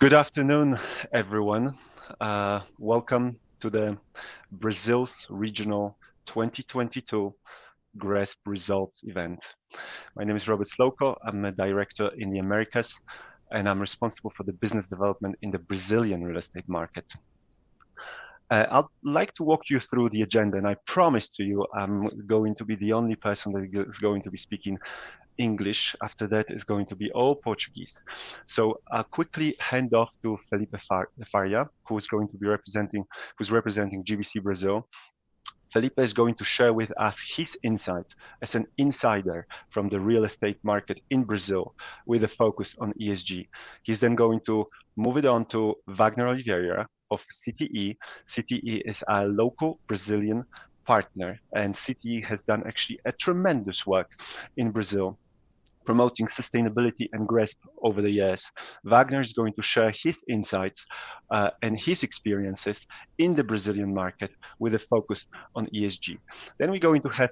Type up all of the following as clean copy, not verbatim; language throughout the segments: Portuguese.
Good afternoon, everyone. Welcome to the Brazil's Regional 2022 GRESP Results event. My name is Robert Sloko. I'm a director in the Americas, and I'm responsible for the business development in the Brazilian real estate market. I'd like to walk you through the agenda, and I promise to you I'm going to be the only person that is going to be speaking English. After that is going to be all Portuguese. So I'll quickly hand off to Felipe Faria, who's representing GBC Brazil. Felipe is going to share with us his insight as an insider from the real estate market in Brazil with a focus on ESG. He's then going to move it on to Wagner Oliveira of CTE. CTE is a local Brazilian partner, and CTE has done actually a tremendous work in Brazil promoting sustainability and GRESP over the years. Wagner is going to share his insights and his experiences in the Brazilian market with a focus on ESG. Then we're going to have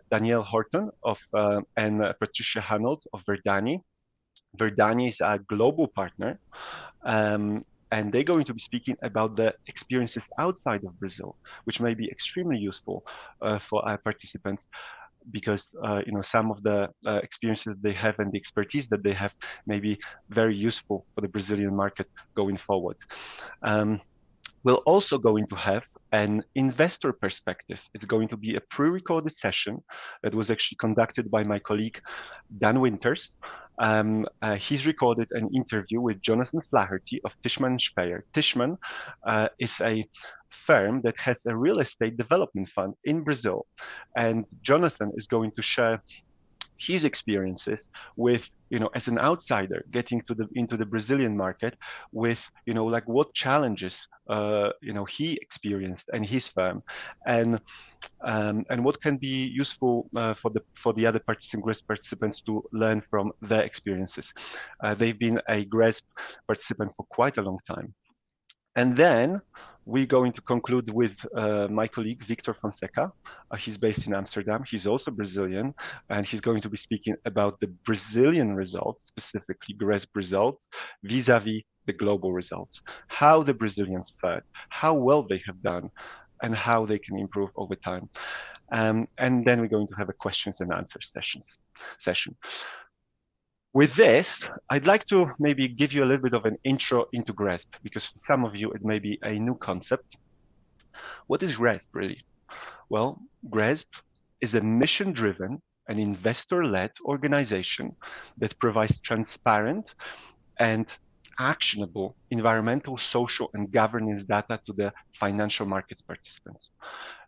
Danielle Horton and Patricia Hanold of Verdani. Verdani is a global partner. And they're going to be speaking about the experiences outside of Brazil, which may be extremely useful for our participants because some of the experiences they have and the expertise that they have may be very useful for the Brazilian market going forward. We're also going to have an investor perspective. It's going to be a pre-recorded session that was actually conducted by my colleague, Dan Winters. He's recorded an interview with Jonathan Flaherty of Tishman Speyer. Tishman is a firm that has a real estate development fund in Brazil. And Jonathan is going to share his experiences with, as an outsider getting into the Brazilian market with, like what challenges, he experienced and his firm, and what can be useful for the other participants to learn from their experiences. They've been a GRESP participant for quite a long time. And then we're going to conclude with my colleague, Victor Fonseca. He's based in Amsterdam. He's also Brazilian, and he's going to be speaking about the Brazilian results, specifically GRESP results, vis-a-vis the global results, how the Brazilians fared, how well they have done, and how they can improve over time. And then we're going to have a questions and answers session. With this, I'd like to maybe give you a little bit of an intro into GRESP, because for some of you, it may be a new concept. What is GRESP really? Well, GRESP is a mission-driven and investor-led organization that provides transparent and actionable environmental, social, and governance data to the financial markets participants.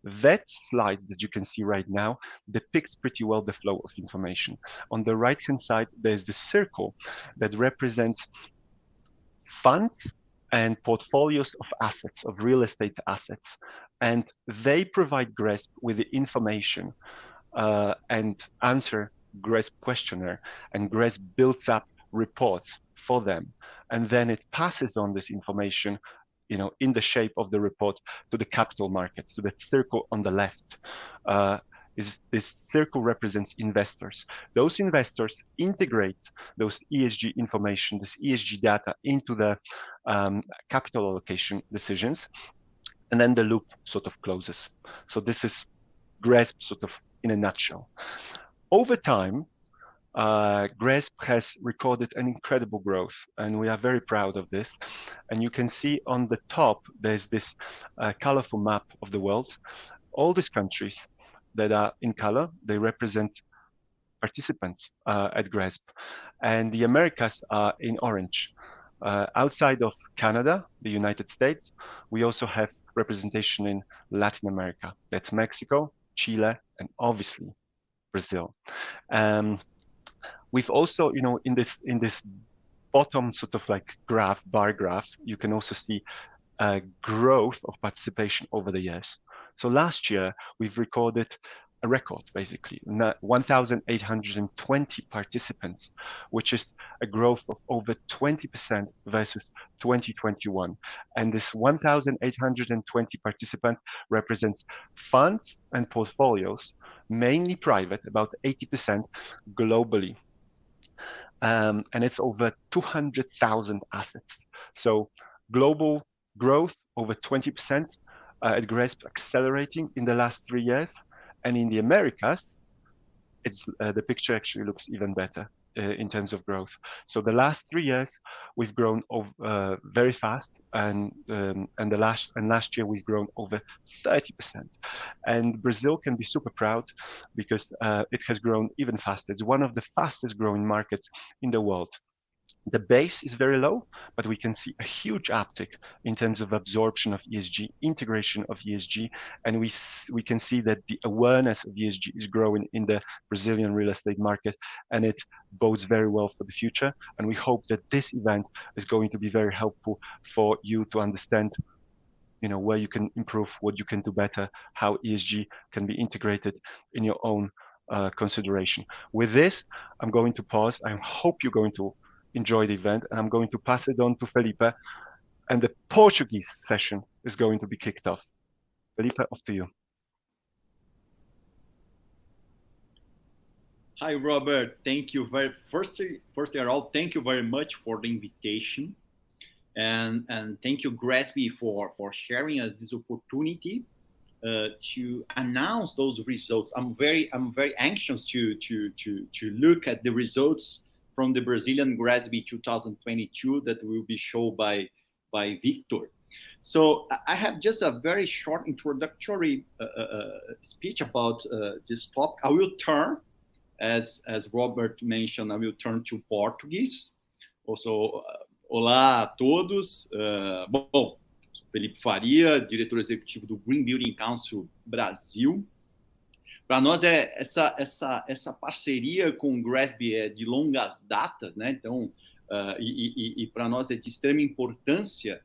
That slide that you can see right now depicts pretty well the flow of information. On the right-hand side, there's the circle that represents funds and portfolios of assets, of real estate assets. And they provide GRESP with the information and answer GRESP questionnaire, and GRESP builds up reports for them. And then it passes on this information, in the shape of the report to the capital markets, to that circle on the left. This circle represents investors. Those investors integrate those ESG information, this ESG data into the capital allocation decisions, and then the loop sort of closes. So this is GRESP sort of in a nutshell. Over time, GRESP has recorded an incredible growth, and we are very proud of this. And you can see on the top, there's this colorful map of the world. All these countries that are in color, they represent participants at GRESP. And the Americas are in orange. Outside of Canada, the United States, we also have representation in Latin America. That's Mexico, Chile, and obviously Brazil. We've also, in this bottom sort of like bar graph, you can also see growth of participation over the years. So last year, we've recorded a record, basically, 1,820 participants, which is a growth of over 20% versus 2021. And this 1,820 participants represents funds and portfolios, mainly private, about 80% globally. and it's over 200,000 assets. So global growth over 20% at GRESB, accelerating in the last 3 years. And in the Americas, the picture actually looks even better in terms of growth. So the last 3 years we've grown very fast, and last year we've grown over 30%. And Brazil can be super proud because it has grown even faster. It's one of the fastest growing markets in the world. The base is very low, but we can see a huge uptick in terms of absorption of ESG, integration of ESG, and we can see that the awareness of ESG is growing in the Brazilian real estate market, and it bodes very well for the future. And we hope that this event is going to be very helpful for you to understand, where you can improve, what you can do better, how ESG can be integrated in your own consideration. With this, I'm going to pause. I hope you're going to enjoy the event, and I'm going to pass it on to Felipe, and the Portuguese session is going to be kicked off. Felipe, off to you. Hi, Robert. Thank you first of all, thank you very much for the invitation, and thank you, GRESB, for sharing us this opportunity to announce those results. I'm very anxious to look at the results from the Brazilian GRESB 2022 that will be shown by Victor. So I have just a very short introductory speech about this topic. I will turn, as Robert mentioned, I will turn to Portuguese. Also, olá a todos. Bom, Felipe Faria, diretor executivo do Green Building Council Brasil. Para nós essa parceria com o GRESB é de longas datas, né? Então, e para nós é de extrema importância,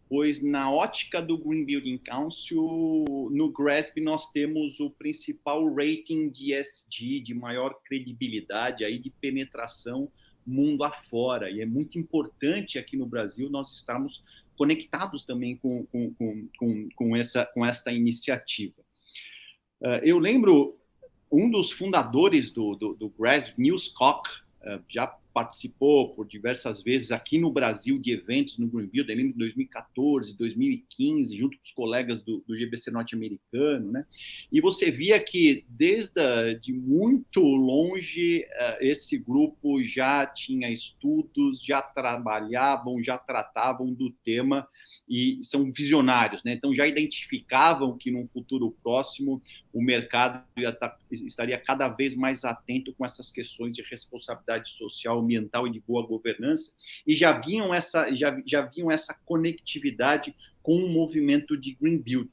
pois na ótica do Green Building Council, no GRESB nós temos o principal rating de ESG, de maior credibilidade, aí de penetração mundo afora. E é muito importante aqui no Brasil nós estarmos conectados também com esta iniciativa. Eu lembro, um dos fundadores do GRESB, Niels Koch, já participou por diversas vezes aqui no Brasil de eventos no Green Building, em 2014, 2015, junto com os colegas do GBC norte-americano, né? E você via que de muito longe esse grupo já tinha estudos, já trabalhavam, já tratavam do tema e são visionários, né? Então já identificavam que num futuro próximo o mercado estaria cada vez mais atento com essas questões de responsabilidade social, ambiental e de boa governança, e já viam essa conectividade com o movimento de Green Building.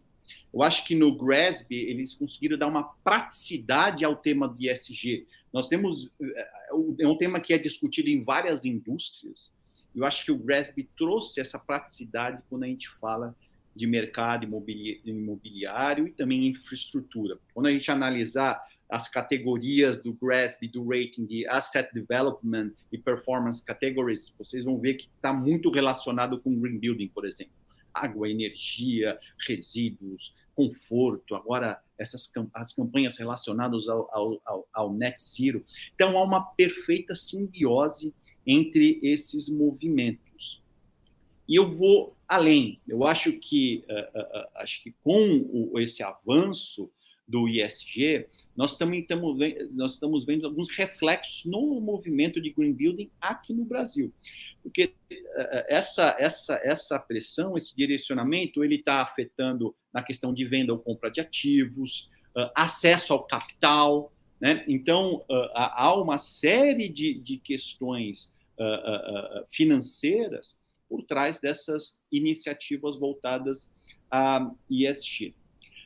Eu acho que no GRESB eles conseguiram dar uma praticidade ao tema do ESG. Nós temos um tema que é discutido em várias indústrias. Eu acho que o GRESB trouxe essa praticidade quando a gente fala de mercado imobiliário e também infraestrutura. Quando a gente analisar as categorias do GRESB, do rating de Asset Development e Performance Categories, vocês vão ver que está muito relacionado com Green Building, por exemplo. Água, energia, resíduos, conforto, agora as campanhas relacionadas ao Net Zero. Então, há uma perfeita simbiose entre esses movimentos. E eu vou além. Eu acho que com esse avanço do ESG, nós estamos vendo alguns reflexos no movimento de Green Building aqui no Brasil. Porque essa pressão, esse direcionamento, ele está afetando na questão de venda ou compra de ativos, acesso ao capital, né? Então, há uma série de questões financeiras por trás dessas iniciativas voltadas a ESG.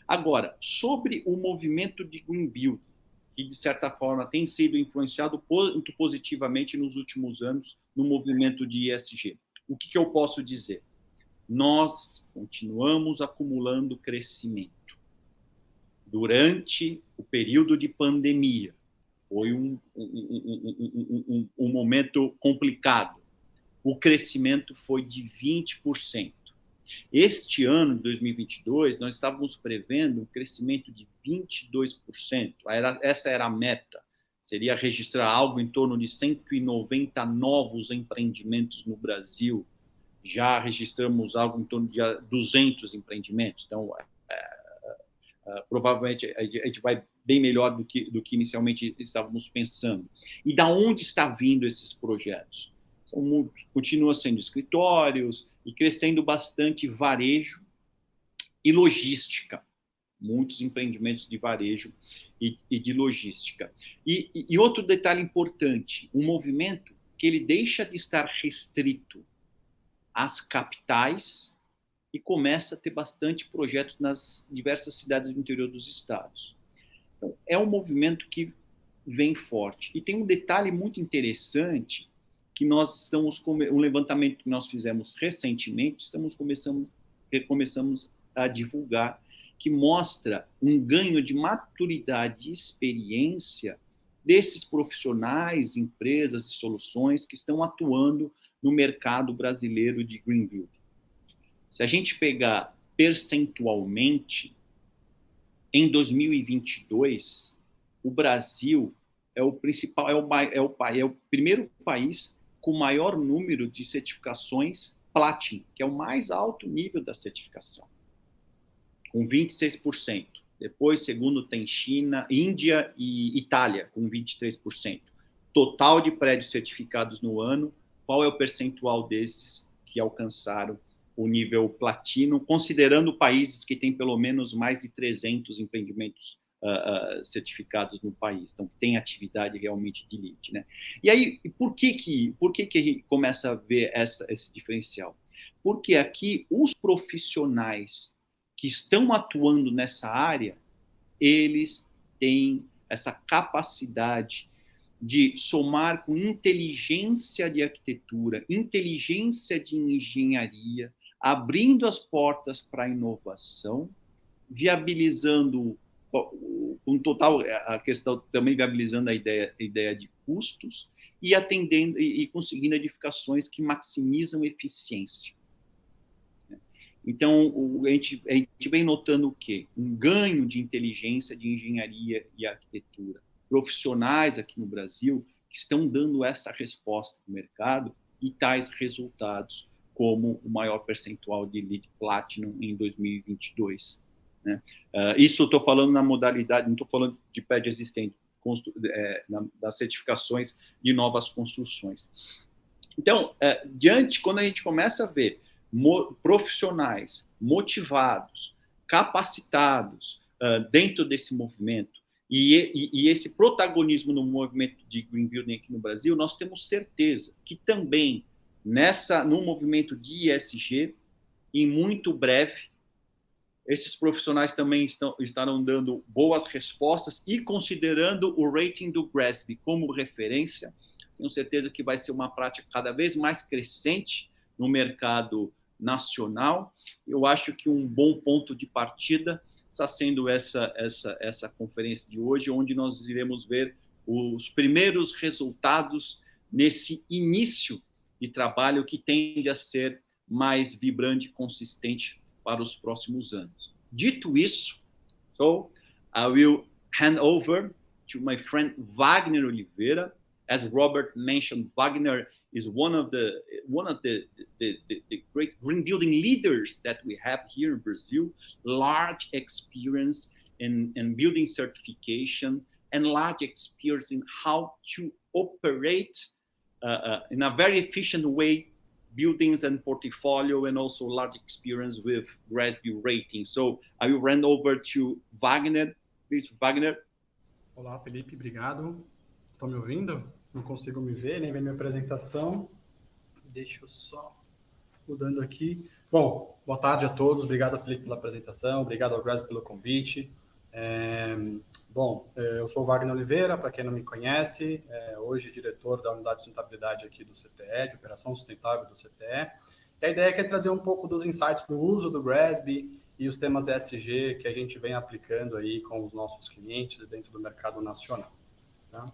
Agora, sobre o movimento de Green Building, que de certa forma tem sido influenciado muito positivamente nos últimos anos no movimento de ESG. O que eu posso dizer? Nós continuamos acumulando crescimento. Durante o período de pandemia, foi um momento complicado. O crescimento foi de 20%. Este ano, de 2022, nós estávamos prevendo um crescimento de 22%. Essa era a meta. seria registrar algo em torno de 190 novos empreendimentos no Brasil. Já registramos algo em torno de 200 empreendimentos. Então, provavelmente a gente vai bem melhor do que inicialmente estávamos pensando. E da onde está vindo esses projetos? Continua sendo escritórios e crescendo bastante varejo e logística. Muitos empreendimentos de varejo e de logística. E outro detalhe importante, um movimento que ele deixa de estar restrito às capitais e começa a ter bastante projetos nas diversas cidades do interior dos estados. Então, é um movimento que vem forte. E tem um detalhe muito interessante que nós estamos um levantamento que nós fizemos recentemente, começamos a divulgar, que mostra um ganho de maturidade e experiência desses profissionais, empresas e soluções que estão atuando no mercado brasileiro de Green Building. Se a gente pegar percentualmente, em 2022, o Brasil é o principal, é o primeiro país com maior número de certificações Platinum, que é o mais alto nível da certificação, com 26%. Depois, segundo, tem China, Índia e Itália, com 23%. Total de prédios certificados no ano, qual é o percentual desses que alcançaram o nível platino, considerando países que têm pelo menos mais de 300 empreendimentos certificados no país, então tem atividade realmente de elite, né? E aí, por que a gente começa a ver esse diferencial? Porque aqui os profissionais que estão atuando nessa área, eles têm essa capacidade de somar com inteligência de arquitetura, inteligência de engenharia, abrindo as portas para a inovação, viabilizando um total, a questão também viabilizando a ideia de custos e atendendo e conseguindo edificações que maximizam eficiência. Então, a gente vem notando o quê? Um ganho de inteligência, de engenharia e arquitetura. Profissionais aqui no Brasil que estão dando essa resposta no mercado e tais resultados, como o maior percentual de LEED Platinum em 2022. Né? Isso eu estou falando na modalidade, não estou falando de prédio existente, das certificações de novas construções. Então, quando a gente começa a ver profissionais motivados, capacitados dentro desse movimento e esse protagonismo no movimento de Green Building aqui no Brasil, nós temos certeza que também no movimento de ESG, em muito breve, esses profissionais também estarão dando boas respostas e considerando o rating do GRESB como referência. Tenho certeza que vai ser uma prática cada vez mais crescente no mercado nacional. Eu acho que um bom ponto de partida está sendo essa conferência de hoje, onde nós iremos ver os primeiros resultados nesse início de trabalho que tende a ser mais vibrante e consistente para os próximos anos. Dito isso, so I will hand over to my friend Wagner Oliveira. As Robert mentioned, Wagner is one of the great green building leaders that we have here in Brazil, large experience in building certification and large experience in how to operate in a very efficient way buildings and portfolio, and also large experience with GRESB rating. So I will hand over to Wagner. Please, Wagner. Olá, Felipe, obrigado. Estão me ouvindo? Não consigo me ver, nem ver minha apresentação. Deixa eu só mudando aqui. Bom, boa tarde a todos. Obrigado, Felipe, pela apresentação. Obrigado ao GRESB pelo convite. Eu sou o Wagner Oliveira, para quem não me conhece, hoje diretor da Unidade de Sustentabilidade aqui do CTE, de Operação Sustentável do CTE. E a ideia é trazer um pouco dos insights do uso do GRESB e os temas ESG que a gente vem aplicando aí com os nossos clientes dentro do mercado nacional. Tá?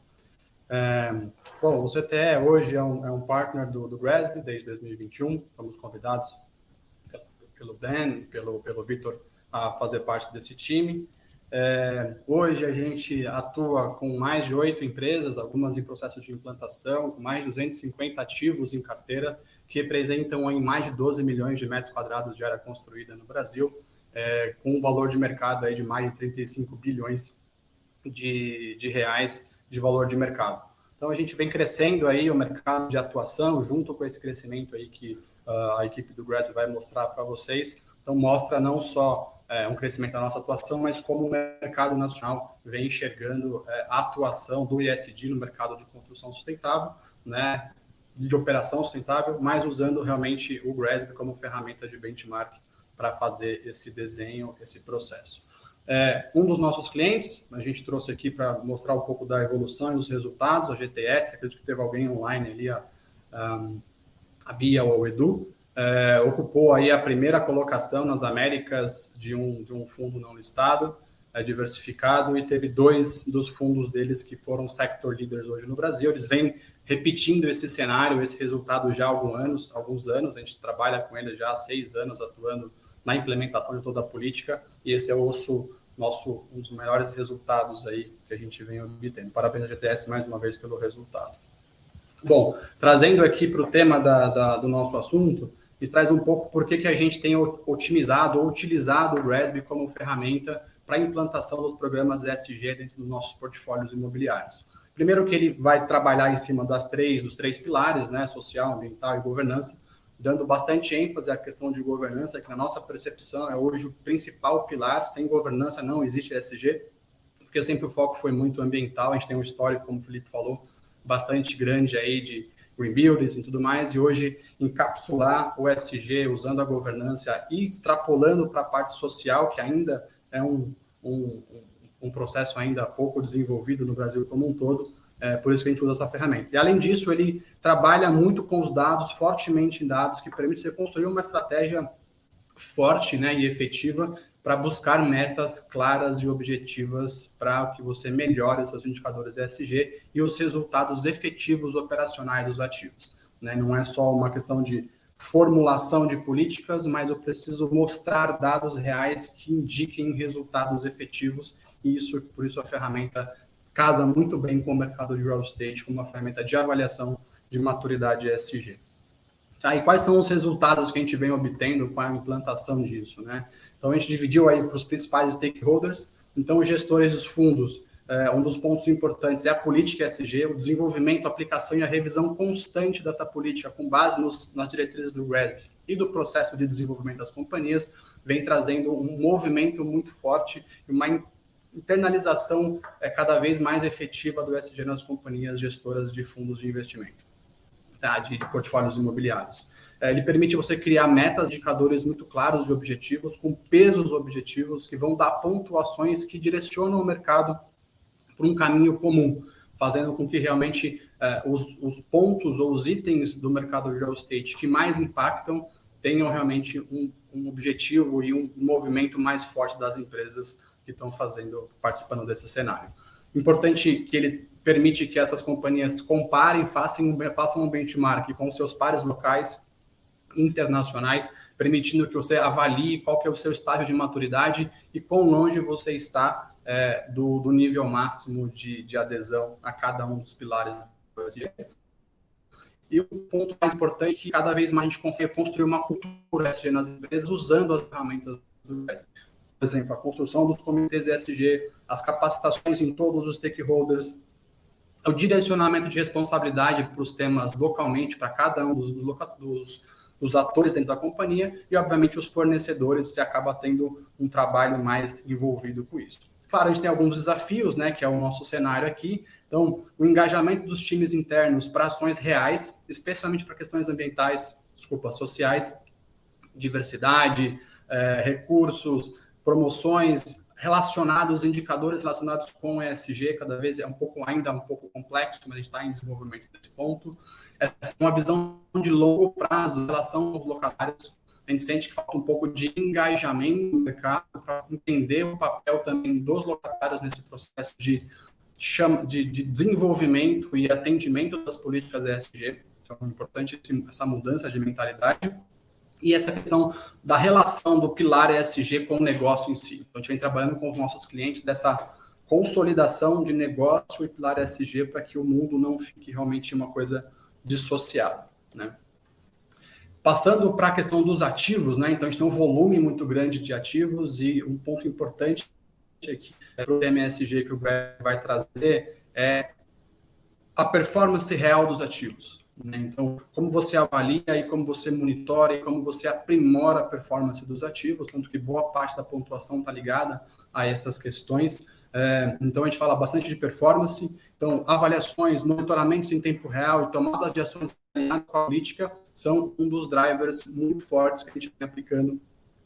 O CTE hoje é um partner do GRESB desde 2021. Fomos convidados pelo Dan e pelo Vitor a fazer parte desse time. Hoje a gente atua com mais de 8 empresas, algumas em processo de implantação, com mais de 250 ativos em carteira, que representam aí mais de 12 milhões de metros quadrados de área construída no Brasil, com um valor de mercado aí de mais de 35 bilhões de reais de valor de mercado. Então a gente vem crescendo aí o mercado de atuação, junto com esse crescimento aí que a equipe do GRESB vai mostrar para vocês. Então mostra não só um crescimento da nossa atuação, mas como o mercado nacional vem enxergando a atuação do ESG no mercado de construção sustentável, né, de operação sustentável, mas usando realmente o GRESB como ferramenta de benchmark para fazer esse desenho, esse processo. Um dos nossos clientes, a gente trouxe aqui para mostrar um pouco da evolução e dos resultados, a GTS, acredito que teve alguém online ali, a Bia ou o Edu, ocupou aí a primeira colocação nas Américas de um fundo não listado, diversificado, e teve 2 dos fundos deles que foram sector leaders hoje no Brasil. Eles vêm repetindo esse cenário, esse resultado já há alguns anos, a gente trabalha com eles já há 6 anos atuando na implementação de toda a política, e esse é um dos melhores resultados aí que a gente vem obtendo. Parabéns a GTS mais uma vez pelo resultado. Bom, trazendo aqui para o tema do nosso assunto, e traz um pouco por que a gente tem otimizado ou utilizado o GRESB como ferramenta para a implantação dos programas ESG dentro dos nossos portfólios imobiliários. Primeiro que ele vai trabalhar em cima dos 3 pilares, né, social, ambiental e governança, dando bastante ênfase à questão de governança, que na nossa percepção é hoje o principal pilar. Sem governança não existe ESG, porque sempre o foco foi muito ambiental. A gente tem um histórico, como o Felipe falou, bastante grande aí de green buildings e tudo mais, e hoje encapsular o ESG usando a governança e extrapolando para a parte social, que ainda é um processo ainda pouco desenvolvido no Brasil como um todo, por isso que a gente usa essa ferramenta. E além disso, ele trabalha muito com os dados, fortemente em dados, que permite você construir uma estratégia forte, né, e efetiva para buscar metas claras e objetivas para que você melhore os seus indicadores ESG e os resultados efetivos operacionais dos ativos. Né? Não é só uma questão de formulação de políticas, mas eu preciso mostrar dados reais que indiquem resultados efetivos, e por isso a ferramenta casa muito bem com o mercado de real estate, como uma ferramenta de avaliação de maturidade ESG. Tá, e quais são os resultados que a gente vem obtendo com a implantação disso, né? Então, a gente dividiu aí para os principais stakeholders. Então, os gestores dos fundos, um dos pontos importantes é a política ESG, o desenvolvimento, a aplicação e a revisão constante dessa política com base nas diretrizes do GRESB e do processo de desenvolvimento das companhias, vem trazendo um movimento muito forte e uma internalização cada vez mais efetiva do ESG nas companhias gestoras de fundos de investimento, tá, de portfólios imobiliários. Ele permite você criar metas, indicadores muito claros de objetivos, com pesos objetivos que vão dar pontuações que direcionam o mercado para um caminho comum, fazendo com que realmente os pontos ou os itens do mercado de real estate que mais impactam tenham realmente um objetivo e um movimento mais forte das empresas que estão participando desse cenário. Importante que ele permite que essas companhias comparem, façam um benchmark com seus pares locais, internacionais, permitindo que você avalie qual que é o seu estágio de maturidade e quão longe você está do nível máximo de adesão a cada um dos pilares do ESG. E o ponto mais importante é que cada vez mais a gente consegue construir uma cultura ESG nas empresas usando as ferramentas do ESG. Por exemplo, a construção dos comitês ESG, as capacitações em todos os stakeholders, o direcionamento de responsabilidade para os temas localmente, para cada um dos atores dentro da companhia, e, obviamente, os fornecedores, você acaba tendo um trabalho mais envolvido com isso. Claro, a gente tem alguns desafios, né, que é o nosso cenário aqui. Então, o engajamento dos times internos para ações reais, especialmente para questões sociais, diversidade, recursos, promoções relacionados, indicadores relacionados com o ESG, cada vez ainda um pouco complexo, mas a gente está em desenvolvimento desse ponto. Uma visão de longo prazo em relação aos locatários. A gente sente que falta um pouco de engajamento no mercado para entender o papel também dos locatários nesse processo de desenvolvimento e atendimento das políticas ESG. Então, é importante essa mudança de mentalidade. e essa questão da relação do pilar ESG com o negócio em si. Então, a gente vem trabalhando com os nossos clientes dessa consolidação de negócio e pilar ESG para que o mundo não fique realmente uma coisa dissociada, né? Passando para a questão dos ativos, né? Então, a gente tem um volume muito grande de ativos e um ponto importante aqui para o MSG que o Greg vai trazer é a performance real dos ativos, né? Então, como você avalia e como você monitora e como você aprimora a performance dos ativos, tanto que boa parte da pontuação está ligada a essas questões. Então, a gente fala bastante de performance. Então, avaliações, monitoramentos em tempo real e tomadas de ações alinhadas com a política são um dos drivers muito fortes que a gente vem aplicando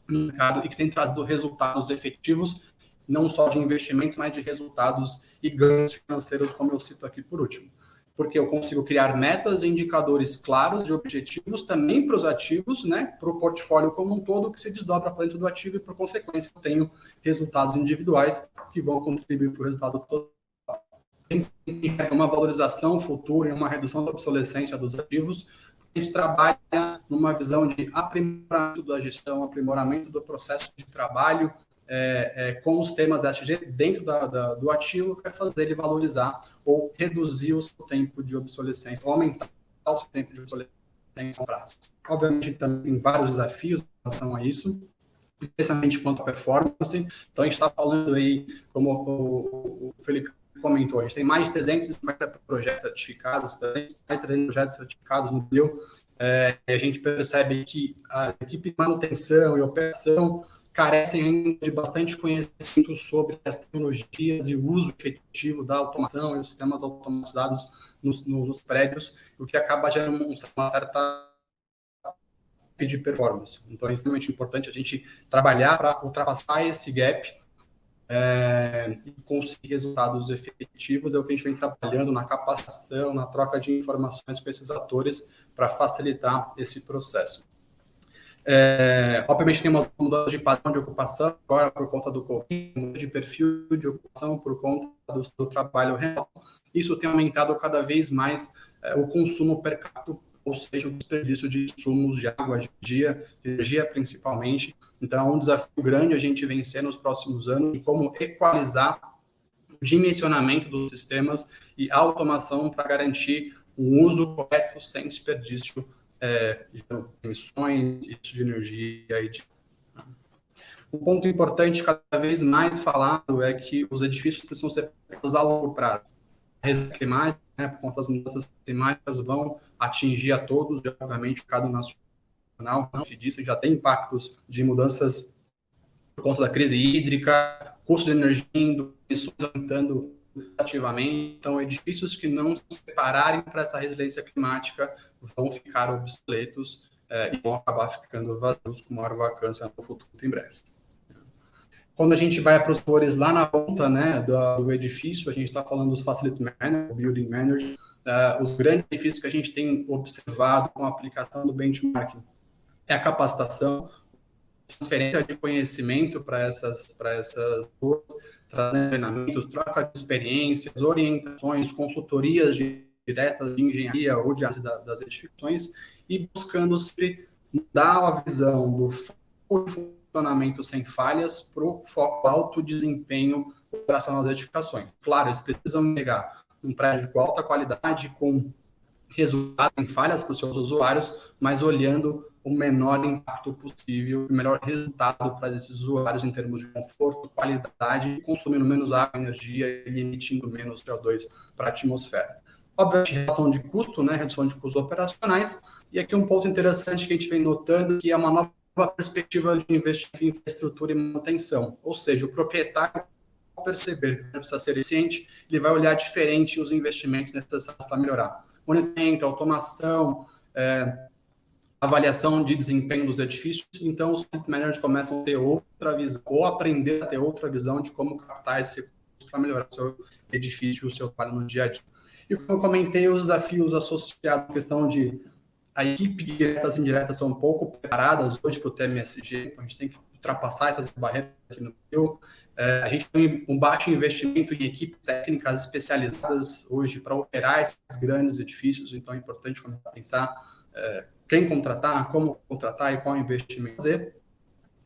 no mercado e que tem trazido resultados efetivos, não só de investimento, mas de resultados e ganhos financeiros, como eu cito aqui por último. Porque eu consigo criar metas e indicadores claros de objetivos também para os ativos, né, para o portfólio como um todo, que se desdobra para dentro do ativo e, por consequência, eu tenho resultados individuais que vão contribuir para o resultado total. Tem uma valorização futura e uma redução da obsolescência dos ativos. A gente trabalha numa visão de aprimoramento da gestão, aprimoramento do processo de trabalho, com os temas ESG dentro do ativo, que vai fazer ele valorizar ou reduzir o seu tempo de obsolescência, ou aumentar o seu tempo de obsolescência no prazo. Obviamente, também tem vários desafios em relação a isso, especialmente quanto à performance. Então, a gente está falando aí, como o Felipe comentou, a gente tem mais de 350 projetos certificados, mais de 300 projetos certificados no Brasil, e a gente percebe que a equipe de manutenção e operação carecem ainda de bastante conhecimento sobre as tecnologias e o uso efetivo da automação e os sistemas automatizados nos prédios, o que acaba gerando uma certa de performance. Então, é extremamente importante a gente trabalhar para ultrapassar esse gap e conseguir resultados efetivos. É o que a gente vem trabalhando na capacitação, na troca de informações com esses atores para facilitar esse processo. Obviamente tem umas mudanças de padrão de ocupação agora por conta do Covid, de perfil de ocupação por conta do trabalho real. Isso tem aumentado cada vez mais o consumo per capita, ou seja, o desperdício de insumos de água, de energia principalmente. Então é um desafio grande a gente vencer nos próximos anos de como equalizar o dimensionamento dos sistemas e a automação para garantir um uso correto sem desperdício de emissões de energia. Um ponto importante cada vez mais falado é que os edifícios precisam ser pensados a longo prazo. A resiliência climática, por conta das mudanças climáticas, vão atingir a todos, e obviamente cada nacional, antes disso, já tem impactos de mudanças por conta da crise hídrica, custo de energia indo, emissões aumentando ativamente. Então, edifícios que não se prepararem para essa resiliência climática vão ficar obsoletos e vão acabar ficando vazios com maior vacância no futuro em breve. Quando a gente vai para os setores lá na ponta, né, do edifício, a gente está falando dos facility managers, building managers, os grandes benefícios que a gente tem observado com a aplicação do benchmarking é a capacitação, transferência de conhecimento para essas pessoas, trazendo treinamentos, troca de experiências, orientações, consultorias diretas de engenharia ou de arte das edificações e buscando sempre dar a visão do funcionamento sem falhas para o foco alto desempenho operacional das edificações. Claro, eles precisam pegar um prédio com alta qualidade, com resultado em falhas para os seus usuários, mas olhando o menor impacto possível, o melhor resultado para esses usuários em termos de conforto, qualidade, consumindo menos água, energia e emitindo menos CO2 para a atmosfera. Obviamente, redução de custo, né, redução de custos operacionais, e aqui um ponto interessante que a gente vem notando, que é uma nova perspectiva de investimento em infraestrutura e manutenção, ou seja, o proprietário, ao perceber que precisa ser eficiente, ele vai olhar diferente os investimentos necessários para melhorar. Monitoramento, automação, avaliação de desempenho dos edifícios, então os managers começam a ter outra visão, ou aprender a ter outra visão de como captar esse recurso para melhorar o seu edifício e o seu trabalho no dia a dia. E como eu comentei, os desafios associados à questão de a equipe diretas e indiretas são um pouco preparadas hoje para o TMSG, então a gente tem que ultrapassar essas barreiras aqui no Brasil. A gente tem um baixo investimento em equipes técnicas especializadas hoje para operar esses grandes edifícios, então é importante começar a pensar quem contratar, como contratar e qual investimento fazer.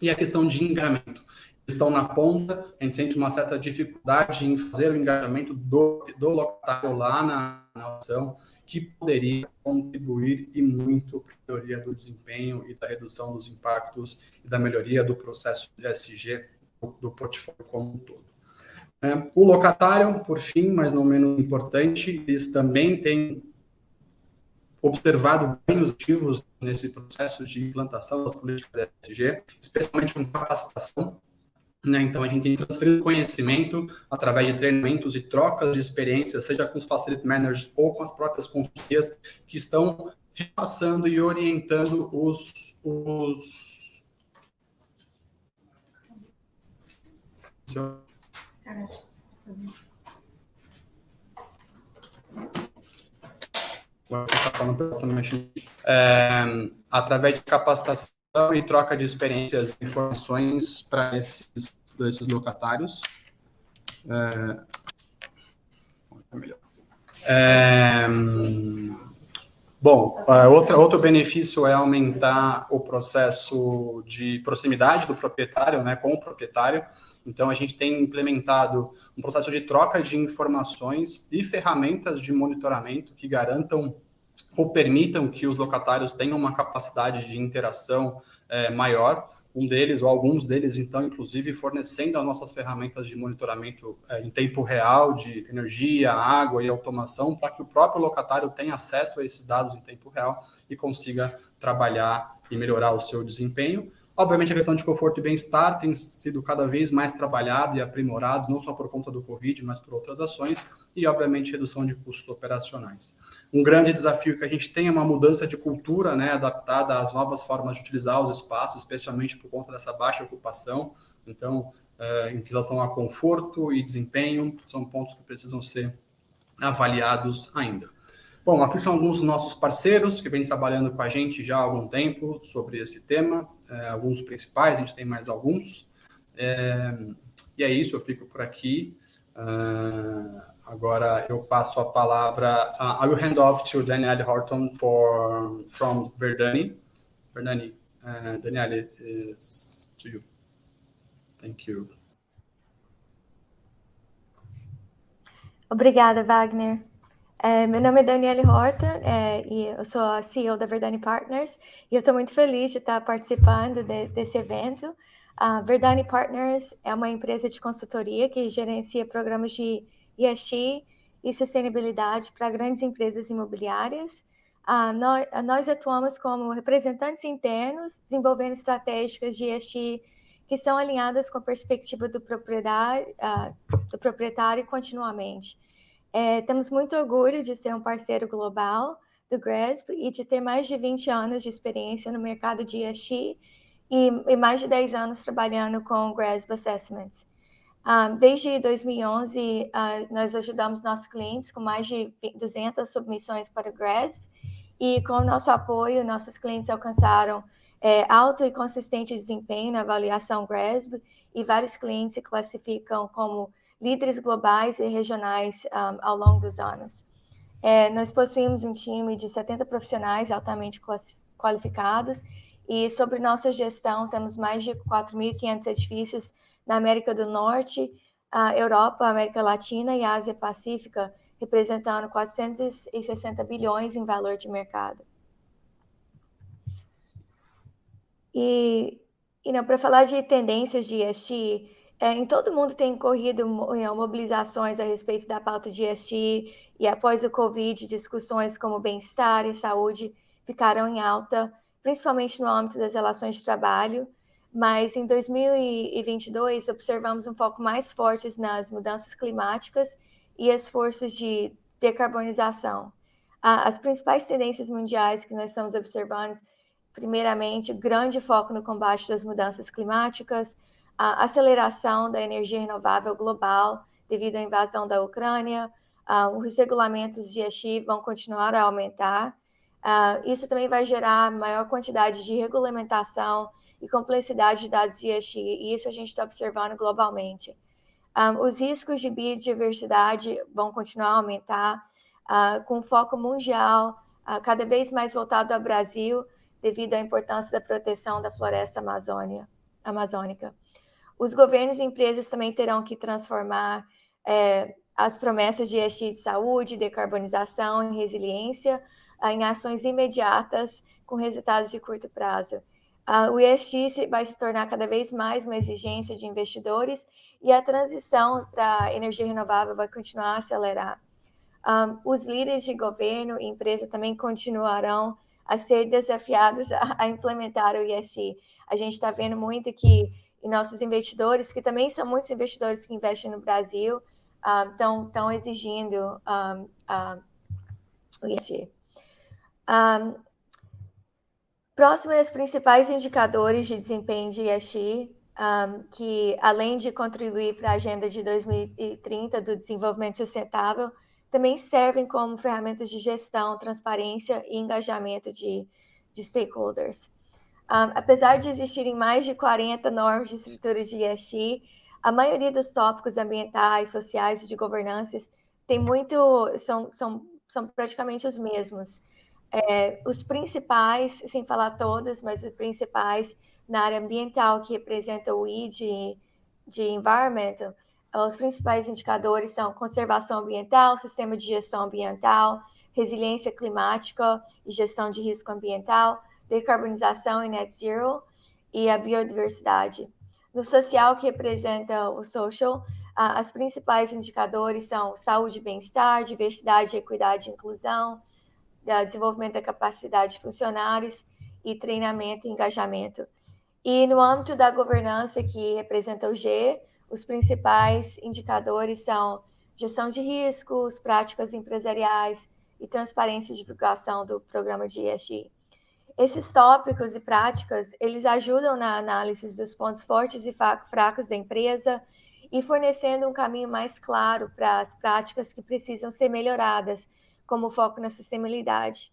E a questão de engajamento. Estão na ponta, a gente sente uma certa dificuldade em fazer o engajamento do locatário lá na ação, que poderia contribuir e muito para a melhoria do desempenho e da redução dos impactos e da melhoria do processo de ESG do portfólio como um todo. O locatário, por fim, mas não menos importante, eles também têm observado ganhos ativos nesse processo de implantação das políticas ESG, especialmente com capacitação. Então, a gente tem transferido conhecimento através de treinamentos e trocas de experiências, seja com os facility managers ou com as próprias consultorias, que estão repassando e orientando os através de capacitação e troca de experiências e informações para esses locatários. Outro benefício é aumentar o processo de proximidade do proprietário, né, com o proprietário. Então, a gente tem implementado um processo de troca de informações e ferramentas de monitoramento que garantam ou permitam que os locatários tenham uma capacidade de interação maior. Um deles, ou alguns deles, estão, inclusive, fornecendo as nossas ferramentas de monitoramento em tempo real de energia, água e automação, para que o próprio locatário tenha acesso a esses dados em tempo real e consiga trabalhar e melhorar o seu desempenho. Obviamente, a questão de conforto e bem-estar tem sido cada vez mais trabalhada e aprimorada, não só por conta do Covid, mas por outras ações, e, obviamente, redução de custos operacionais. Um grande desafio que a gente tem é uma mudança de cultura, né, adaptada às novas formas de utilizar os espaços, especialmente por conta dessa baixa ocupação. Então, em relação a conforto e desempenho, são pontos que precisam ser avaliados ainda. Bom, aqui são alguns dos nossos parceiros que vêm trabalhando com a gente já há algum tempo sobre esse tema, alguns principais, a gente tem mais alguns. E é isso, eu fico por aqui. Agora eu passo a palavra. I will hand off to Danielle Horton from Verdani. Verdani, Danielle, is to you. Thank you. Obrigada, Wagner. Meu nome é Danielle Horton e eu sou a CEO da Verdani Partners e eu estou muito feliz de estar participando desse evento. A Verdani Partners é uma empresa de consultoria que gerencia programas de ESG e sustentabilidade para grandes empresas imobiliárias. Nós atuamos como representantes internos, desenvolvendo estratégicas de ESG que são alinhadas com a perspectiva do proprietário continuamente. Temos muito orgulho de ser um parceiro global do GRESB e de ter mais de 20 anos de experiência no mercado de ESG e mais de 10 anos trabalhando com GRESB Assessments. Desde 2011, nós ajudamos nossos clientes com mais de 200 submissões para o GRESB e com o nosso apoio, nossos clientes alcançaram alto e consistente desempenho na avaliação GRESB e vários clientes se classificam como líderes globais e regionais ao longo dos anos. Nós possuímos um time de 70 profissionais altamente qualificados e sobre nossa gestão temos mais de 4.500 edifícios na América do Norte, Europa, América Latina e Ásia Pacífica, representando 460 bilhões em valor de mercado. Para falar de tendências de ESG, em todo o mundo tem ocorrido mobilizações a respeito da pauta de ESG e após o Covid, discussões como bem-estar e saúde ficaram em alta, principalmente no âmbito das relações de trabalho, mas em 2022 observamos um foco mais forte nas mudanças climáticas e esforços de decarbonização. As principais tendências mundiais que nós estamos observando, primeiramente, grande foco no combate das mudanças climáticas, a aceleração da energia renovável global devido à invasão da Ucrânia, os regulamentos de ESG vão continuar a aumentar. Isso também vai gerar maior quantidade de regulamentação e complexidade de dados de ESG, e isso a gente está observando globalmente. Os riscos de biodiversidade vão continuar a aumentar, com foco mundial cada vez mais voltado ao Brasil, devido à importância da proteção da floresta amazônica. Os governos e empresas também terão que transformar as promessas de ESG de saúde, decarbonização e resiliência em ações imediatas com resultados de curto prazo. O ESG vai se tornar cada vez mais uma exigência de investidores e a transição para a energia renovável vai continuar a acelerar. Os líderes de governo e empresa também continuarão a ser desafiados a implementar o ESG. A gente está vendo muito que nossos investidores, que também são muitos investidores que investem no Brasil, estão exigindo o ESG. Próximo aos principais indicadores de desempenho de ESG, que além de contribuir para a agenda de 2030 do desenvolvimento sustentável, também servem como ferramentas de gestão, transparência e engajamento de stakeholders. Apesar de existirem mais de 40 normas de estruturas de ESG, a maioria dos tópicos ambientais, sociais e de governança são praticamente os mesmos. Os principais, sem falar todos, mas os principais na área ambiental, que representa o I de Environmental, os principais indicadores são conservação ambiental, sistema de gestão ambiental, resiliência climática e gestão de risco ambiental, decarbonização e net zero e a biodiversidade. No social, que representa o social, os principais indicadores são saúde e bem-estar, diversidade, equidade e inclusão, desenvolvimento da capacidade de funcionários e treinamento e engajamento. E no âmbito da governança, que representa o G, os principais indicadores são gestão de riscos, práticas empresariais e transparência e divulgação do programa de ESG. Esses tópicos e práticas, eles ajudam na análise dos pontos fortes e fracos da empresa e fornecendo um caminho mais claro para as práticas que precisam ser melhoradas, como o foco na sustentabilidade.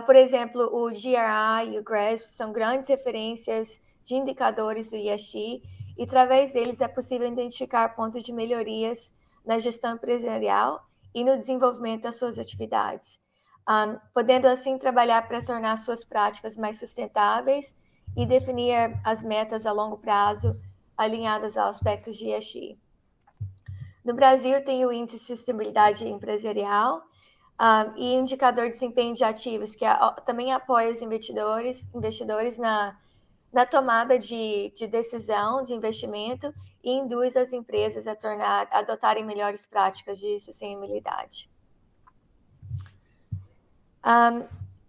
Por exemplo, o GRI e o GRESB são grandes referências de indicadores do ESG e, através deles, é possível identificar pontos de melhorias na gestão empresarial e no desenvolvimento das suas atividades, podendo, assim, trabalhar para tornar suas práticas mais sustentáveis e definir as metas a longo prazo alinhadas aos aspectos de ESG. No Brasil, tem o Índice de Sustentabilidade Empresarial, e indicador de desempenho de ativos, que também apoia os investidores na tomada de decisão de investimento e induz as empresas a adotarem melhores práticas de sustentabilidade.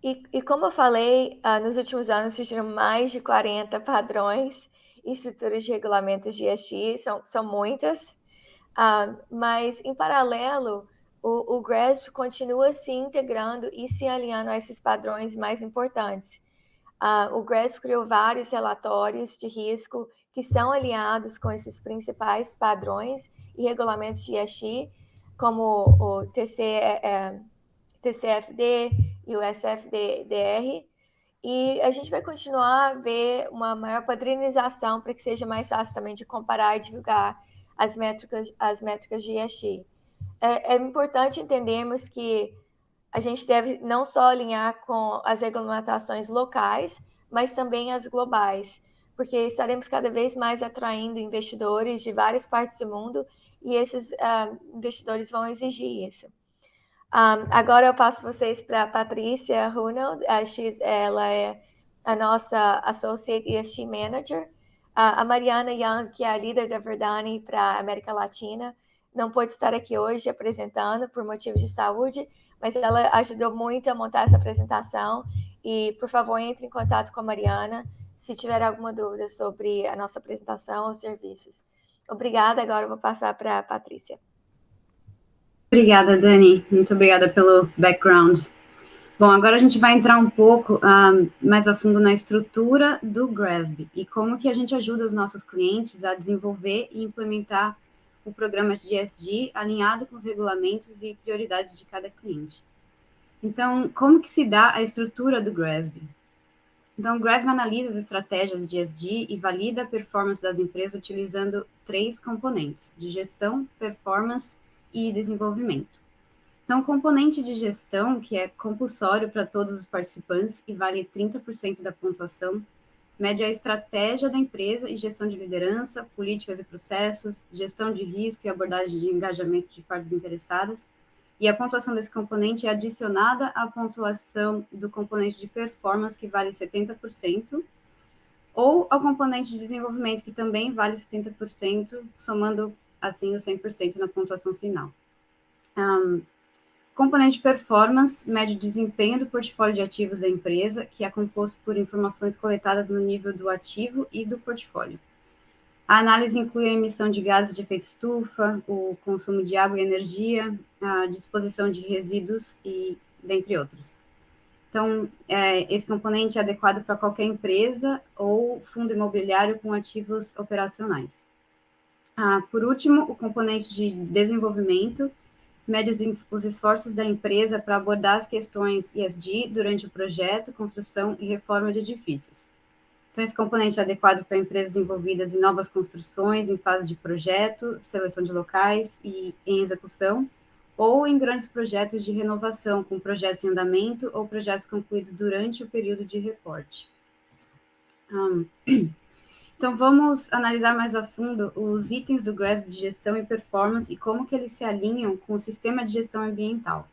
E como eu falei, nos últimos anos surgiram mais de 40 padrões e estruturas de regulamentos de ESG, são muitas, mas em paralelo, o GRESB continua se integrando e se alinhando a esses padrões mais importantes. O GRESB criou vários relatórios de risco que são alinhados com esses principais padrões e regulamentos de ESG, como o TCFD e o SFDR, e a gente vai continuar a ver uma maior padronização para que seja mais fácil também de comparar e divulgar as métricas de ESG. É importante entendermos que a gente deve não só alinhar com as regulamentações locais, mas também as globais, porque estaremos cada vez mais atraindo investidores de várias partes do mundo e esses investidores vão exigir isso. Agora eu passo vocês para a Patrícia Runald, ela é a nossa Associate ESG Manager. A Mariana Young, que é a líder da Verdani para a América Latina, não pôde estar aqui hoje apresentando por motivos de saúde, mas ela ajudou muito a montar essa apresentação e, por favor, entre em contato com a Mariana se tiver alguma dúvida sobre a nossa apresentação ou serviços. Obrigada, agora eu vou passar para a Patrícia. Obrigada, Dani. Muito obrigada pelo background. Bom, agora a gente vai entrar um pouco mais a fundo na estrutura do GRESB e como que a gente ajuda os nossos clientes a desenvolver e implementar o programa de ESG alinhado com os regulamentos e prioridades de cada cliente. Então, como que se dá a estrutura do GRESB? Então, o GRESB analisa as estratégias de ESG e valida a performance das empresas utilizando 3 componentes, de gestão, performance e desenvolvimento. Então, o componente de gestão, que é compulsório para todos os participantes e vale 30% da pontuação, mede a estratégia da empresa e gestão de liderança, políticas e processos, gestão de risco e abordagem de engajamento de partes interessadas. E a pontuação desse componente é adicionada à pontuação do componente de performance, que vale 70%, ou ao componente de desenvolvimento, que também vale 70%, somando, assim, o 100% na pontuação final. Componente de performance mede o desempenho do portfólio de ativos da empresa, que é composto por informações coletadas no nível do ativo e do portfólio. A análise inclui a emissão de gases de efeito estufa, o consumo de água e energia, a disposição de resíduos e dentre outros. Então, esse componente é adequado para qualquer empresa ou fundo imobiliário com ativos operacionais. Por último, o componente de desenvolvimento mede os esforços da empresa para abordar as questões ESG durante o projeto, construção e reforma de edifícios. Então, esse componente é adequado para empresas envolvidas em novas construções, em fase de projeto, seleção de locais e em execução, ou em grandes projetos de renovação, com projetos em andamento ou projetos concluídos durante o período de reporte. Então, vamos analisar mais a fundo os itens do GRESB de gestão e performance e como que eles se alinham com o sistema de gestão ambiental.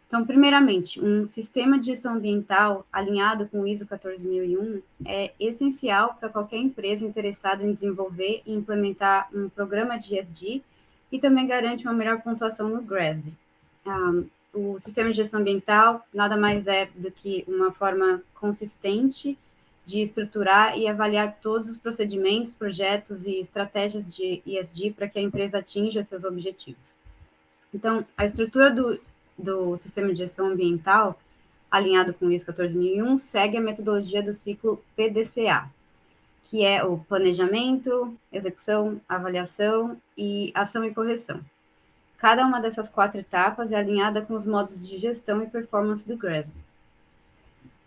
Então, primeiramente, um sistema de gestão ambiental alinhado com o ISO 14001 é essencial para qualquer empresa interessada em desenvolver e implementar um programa de ESG e também garante uma melhor pontuação no GRESB. O sistema de gestão ambiental nada mais é do que uma forma consistente de estruturar e avaliar todos os procedimentos, projetos e estratégias de ESG para que a empresa atinja seus objetivos. Então, a estrutura do sistema de gestão ambiental, alinhado com o ISO 14001, segue a metodologia do ciclo PDCA, que é o planejamento, execução, avaliação e ação e correção. Cada uma dessas 4 etapas é alinhada com os modos de gestão e performance do GRESB.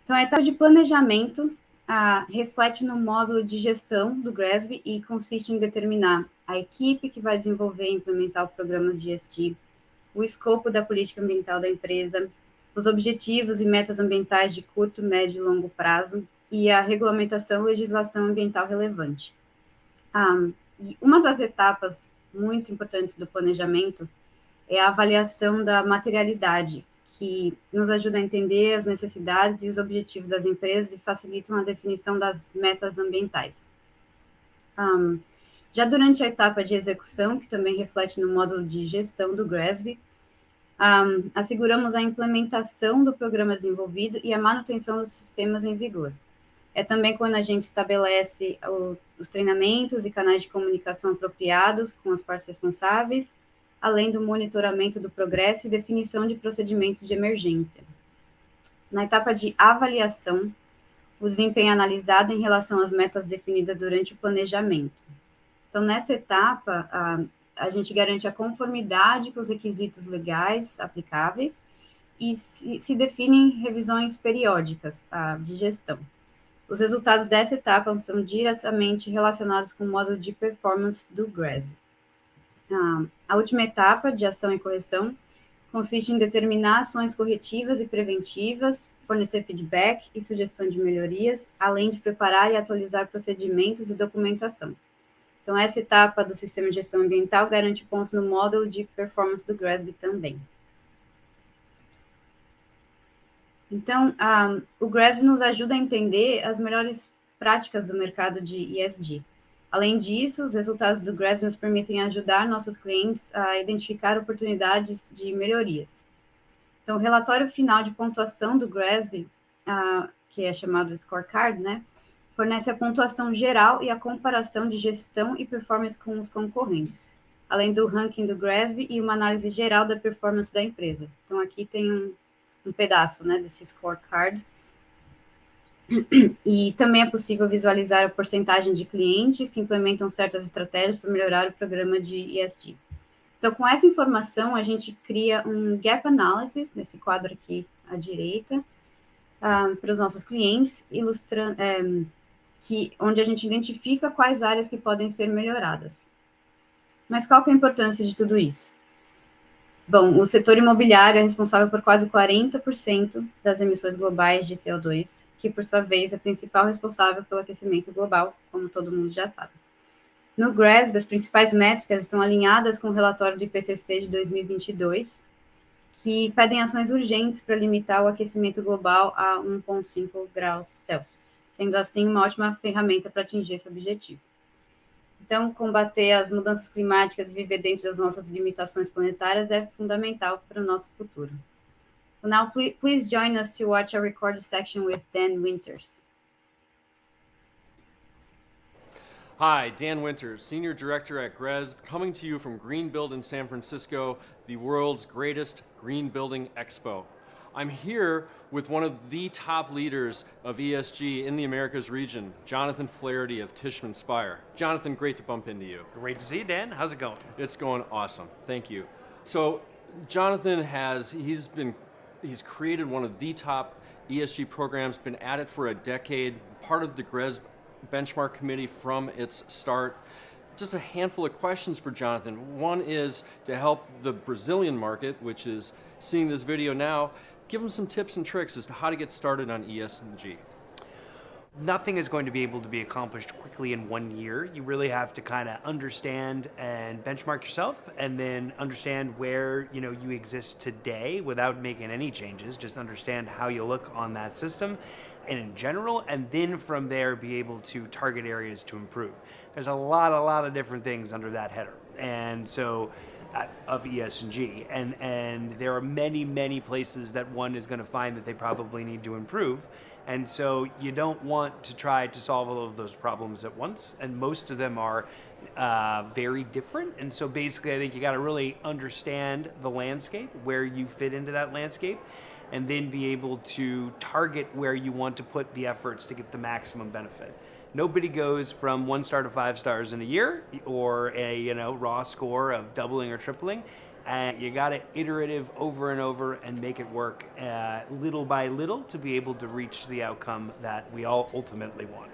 Então, a etapa de planejamento reflete no módulo de gestão do GRESB e consiste em determinar a equipe que vai desenvolver e implementar o programa de ESG, o escopo da política ambiental da empresa, os objetivos e metas ambientais de curto, médio e longo prazo e a regulamentação e legislação ambiental relevante. E uma das etapas muito importantes do planejamento é a avaliação da materialidade, que nos ajuda a entender as necessidades e os objetivos das empresas e facilitam a definição das metas ambientais. Já durante a etapa de execução, que também reflete no módulo de gestão do GRESB, asseguramos a implementação do programa desenvolvido e a manutenção dos sistemas em vigor. É também quando a gente estabelece os treinamentos e canais de comunicação apropriados com as partes responsáveis, além do monitoramento do progresso e definição de procedimentos de emergência. Na etapa de avaliação, o desempenho é analisado em relação às metas definidas durante o planejamento. Então, nessa etapa, a gente garante a conformidade com os requisitos legais aplicáveis e se definem revisões periódicas de gestão. Os resultados dessa etapa são diretamente relacionados com o módulo de performance do GRESB. A última etapa, de ação e correção, consiste em determinar ações corretivas e preventivas, fornecer feedback e sugestão de melhorias, além de preparar e atualizar procedimentos e documentação. Então, essa etapa do sistema de gestão ambiental garante pontos no módulo de performance do GRESB também. Então, o GRESB nos ajuda a entender as melhores práticas do mercado de ESG. Além disso, os resultados do GRESB nos permitem ajudar nossos clientes a identificar oportunidades de melhorias. Então, o relatório final de pontuação do GRESB, que é chamado Scorecard, né, fornece a pontuação geral e a comparação de gestão e performance com os concorrentes, além do ranking do GRESB e uma análise geral da performance da empresa. Então, aqui tem um pedaço, né, desse Scorecard. E também é possível visualizar a porcentagem de clientes que implementam certas estratégias para melhorar o programa de ESG. Então, com essa informação, a gente cria um gap analysis, nesse quadro aqui à direita, para os nossos clientes, ilustrando, onde a gente identifica quais áreas que podem ser melhoradas. Mas qual que é a importância de tudo isso? Bom, o setor imobiliário é responsável por quase 40% das emissões globais de CO2, que, por sua vez, é a principal responsável pelo aquecimento global, como todo mundo já sabe. No GRESB, as principais métricas estão alinhadas com o relatório do IPCC de 2022, que pedem ações urgentes para limitar o aquecimento global a 1,5 graus Celsius, sendo assim uma ótima ferramenta para atingir esse objetivo. Então, combater as mudanças climáticas e viver dentro das nossas limitações planetárias é fundamental para o nosso futuro. So now, please join us to watch a recorded section with Dan Winters. Hi, Dan Winters, Senior Director at GRESB, coming to you from Green Build in San Francisco, the world's greatest green building expo. I'm here with one of the top leaders of ESG in the Americas region, Jonathan Flaherty of Tishman Speyer. Jonathan, great to bump into you. Great to see you, Dan. How's it going? It's going awesome. Thank you. So, Jonathan he's created one of the top ESG programs, been at it for a decade, part of the GRESB benchmark committee from its start. Just a handful of questions for Jonathan. One is to help the Brazilian market, which is seeing this video now, give them some tips and tricks as to how to get started on ESG. Nothing is going to be able to be accomplished quickly in 1 year. You really have to kind of understand and benchmark yourself, and then understand where you exist today without making any changes. Just understand how you look on that system and in general, and then from there be able to target areas to improve. There's a lot of different things under that header, and so of ESG, and there are many places that one is going to find that they probably need to improve, and so you don't want to try to solve all of those problems at once, and most of them are very different, and so basically I think you got to really understand the landscape, where you fit into that landscape, and then be able to target where you want to put the efforts to get the maximum benefit. Nobody goes from 1 star to 5 stars in a year, or a raw score of doubling or tripling. And you got to iterative over and over and make it work little by little to be able to reach the outcome that we all ultimately want.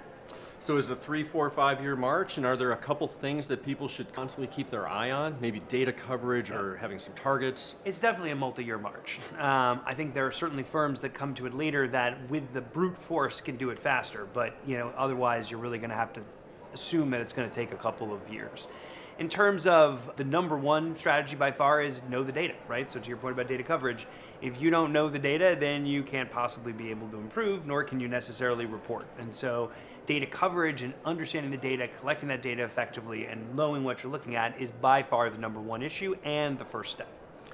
So is it a 3, 4, 5 year march, and are there a couple things that people should constantly keep their eye on? Maybe data coverage or having some targets? It's definitely a multi-year march. I think there are certainly firms that come to it later that with the brute force can do it faster, but otherwise you're really going to have to assume that it's going to take a couple of years. In terms of the number one strategy by far is know the data, right? So to your point about data coverage, if you don't know the data, then you can't possibly be able to improve, nor can you necessarily report. And so data coverage and understanding the data, collecting that data effectively, and knowing what you're looking at is by far the number one issue and the first step.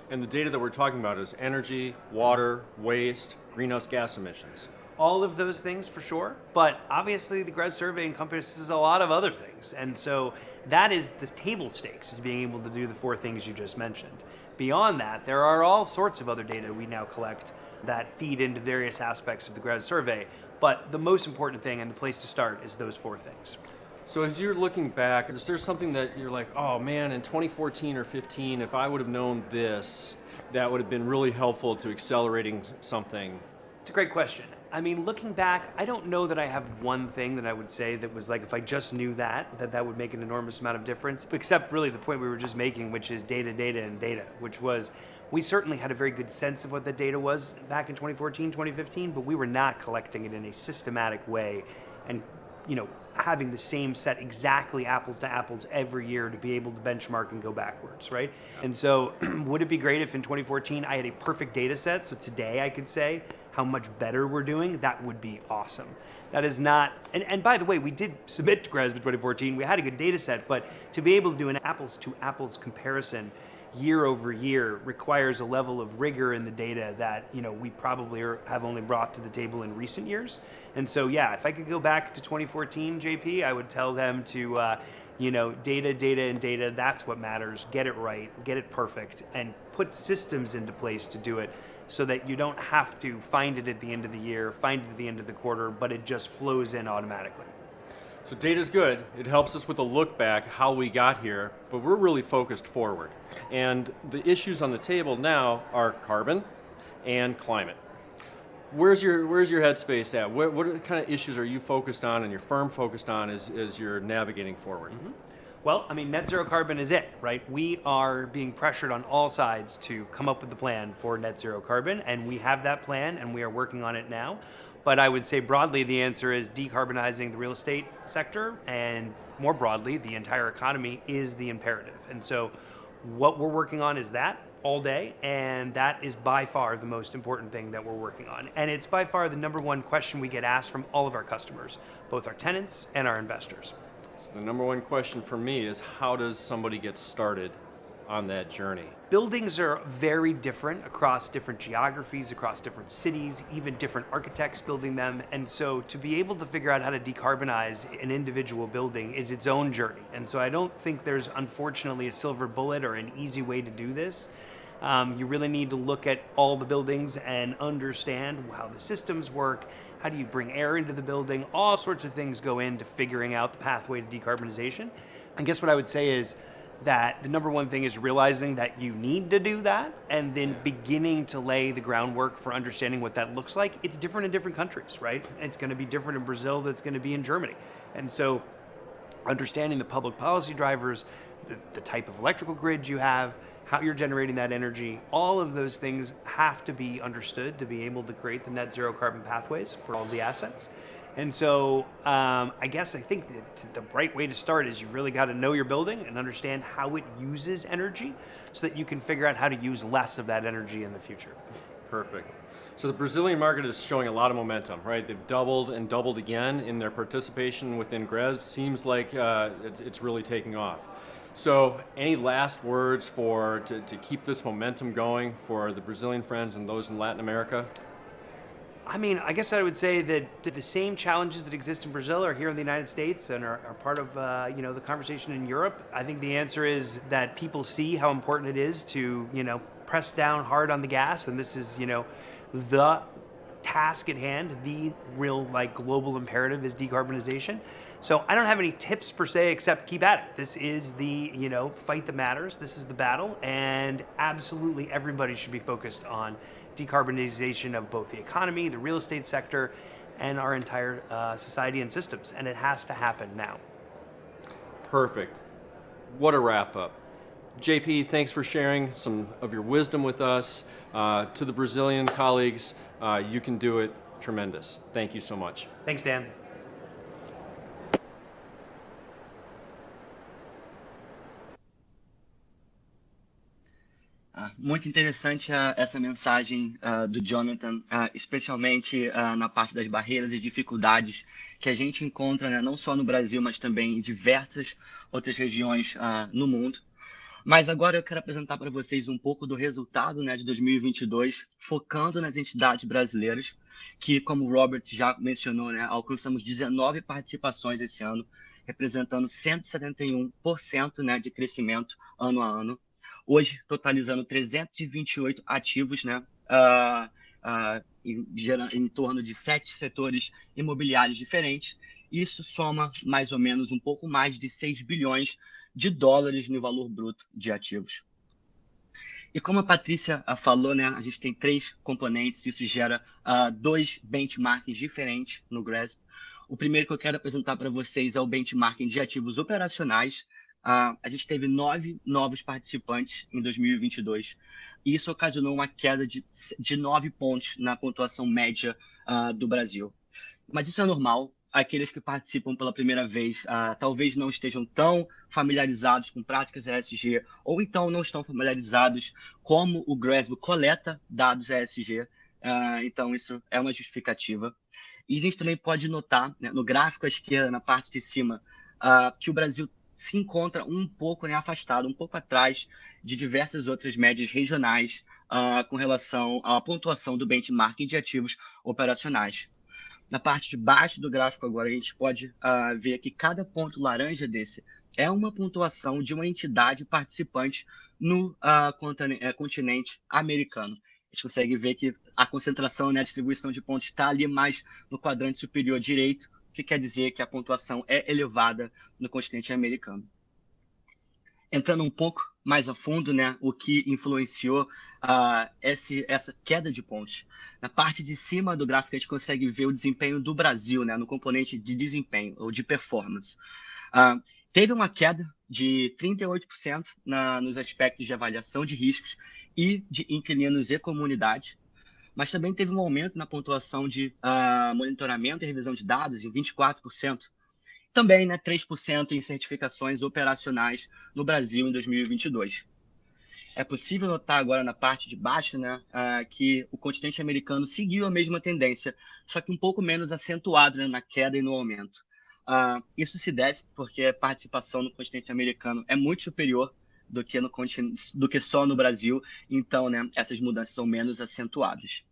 And the data that we're talking about is energy, water, waste, greenhouse gas emissions. All of those things for sure, but obviously the GRESB survey encompasses a lot of other things, and so that is the table stakes, is being able to do the 4 things you just mentioned. Beyond that, there are all sorts of other data we now collect that feed into various aspects of the GRESB survey, but the most important thing and the place to start is those 4 things. So as you're looking back, is there something that you're like, oh man, in 2014 or 15, if I would have known this, that would have been really helpful to accelerating something? It's a great question. I mean, looking back, I don't know that I have one thing that I would say that was like, if I just knew that would make an enormous amount of difference, except really the point we were just making, which is data, which was, we certainly had a very good sense of what the data was back in 2014, 2015, but we were not collecting it in a systematic way and, having the same set exactly apples to apples every year to be able to benchmark and go backwards, right? And so would it be great if in 2014 I had a perfect data set, so today I could say how much better we're doing? That would be awesome. That is not, and by the way, we did submit to GRESB in 2014, we had a good data set, but to be able to do an apples to apples comparison year over year requires a level of rigor in the data that we probably have only brought to the table in recent years. And so yeah, if I could go back to 2014, JP, I would tell them to data, that's what matters. Get it right, get it perfect, and put systems into place to do it so that you don't have to find it at the end of the year, find it at the end of the quarter, but it just flows in automatically. So data's good. It helps us with a look back, how we got here, but we're really focused forward. And the issues on the table now are carbon and climate. Where's your headspace at? What kind of issues are you focused on and your firm focused on as you're navigating forward? Mm-hmm. Well, I mean, net zero carbon is it, right? We are being pressured on all sides to come up with the plan for net zero carbon, and we have that plan, and we are working on it now. But I would say broadly, the answer is decarbonizing the real estate sector, and more broadly, the entire economy is the imperative. And so what we're working on is that all day, and that is by far the most important thing that we're working on. And it's by far the number one question we get asked from all of our customers, both our tenants and our investors. So the number one question for me is, how does somebody get started on that journey? Buildings are very different across different geographies, across different cities, even different architects building them. And so to be able to figure out how to decarbonize an individual building is its own journey. And so I don't think there's unfortunately a silver bullet or an easy way to do this. You really need to look at all the buildings and understand how the systems work. How do you bring air into the building? All sorts of things go into figuring out the pathway to decarbonization. I guess what I would say is that the number one thing is realizing that you need to do that, and then beginning to lay the groundwork for understanding what that looks like. It's different in different countries, right? It's going to be different in Brazil than it's going to be in Germany. And so understanding the public policy drivers, the type of electrical grid you have, how you're generating that energy, all of those things have to be understood to be able to create the net zero carbon pathways for all the assets. And so I think that the right way to start is you really got to know your building and understand how it uses energy so that you can figure out how to use less of that energy in the future. Perfect. So the Brazilian market is showing a lot of momentum, right? They've doubled and doubled again in their participation within GRESB. Seems like it's really taking off. So any last words to keep this momentum going for the Brazilian friends and those in Latin America? I mean, I guess I would say that the same challenges that exist in Brazil are here in the United States and are part of the conversation in Europe. I think the answer is that people see how important it is to press down hard on the gas, and this is the task at hand. The real global imperative is decarbonization. So I don't have any tips per se, except keep at it. This is the fight that matters. This is the battle, and absolutely everybody should be focused on decarbonization of both the economy, the real estate sector, and our entire society and systems. And it has to happen now. Perfect. What a wrap up. JP, thanks for sharing some of your wisdom with us. To the Brazilian colleagues, you can do it. Tremendous. Thank you so much. Thanks, Dan. Muito interessante essa mensagem do Jonathan, especialmente na parte das barreiras e dificuldades que a gente encontra, né, não só no Brasil, mas também em diversas outras regiões no mundo. Mas agora eu quero apresentar para vocês um pouco do resultado, né, de 2022, focando nas entidades brasileiras, que, como o Robert já mencionou, né, alcançamos 19 participações esse ano, representando 171%, né, de crescimento ano a ano. Hoje, totalizando 328 ativos, né, em torno de 7 setores imobiliários diferentes. Isso soma mais ou menos um pouco mais de 6 bilhões de dólares no valor bruto de ativos. E como a Patrícia falou, né, a gente tem 3 componentes, isso gera 2 benchmarks diferentes no GRESB. O primeiro que eu quero apresentar para vocês é o benchmarking de ativos operacionais. A gente teve 9 novos participantes em 2022, e isso ocasionou uma queda de 9 pontos na pontuação média do Brasil. Mas isso é normal. Aqueles que participam pela primeira vez talvez não estejam tão familiarizados com práticas ESG, ou então não estão familiarizados como o GRESB coleta dados ESG, então isso é uma justificativa. E a gente também pode notar, né, no gráfico à esquerda, na parte de cima, que o Brasil se encontra um pouco, né, afastado, um pouco atrás de diversas outras médias regionais com relação à pontuação do benchmarking de ativos operacionais. Na parte de baixo do gráfico agora, a gente pode ver que cada ponto laranja desse é uma pontuação de uma entidade participante no continente americano. A gente consegue ver que a concentração, né, a distribuição de pontos está ali mais no quadrante superior direito, que quer dizer que a pontuação é elevada no continente americano. Entrando um pouco mais a fundo, né, o que influenciou essa queda de pontos. Na parte de cima do gráfico, a gente consegue ver o desempenho do Brasil, né, no componente de desempenho, ou de performance. teve uma queda de 38% nos aspectos de avaliação de riscos e de inquilinos e comunidade, mas também teve um aumento na pontuação de monitoramento e revisão de dados em 24%. Também, né, 3% em certificações operacionais no Brasil em 2022. É possível notar agora na parte de baixo, né, que o continente americano seguiu a mesma tendência, só que um pouco menos acentuado, né, na queda e no aumento. Isso se deve porque a participação no continente americano é muito superior do que só no Brasil, então, né, essas mudanças são menos acentuadas.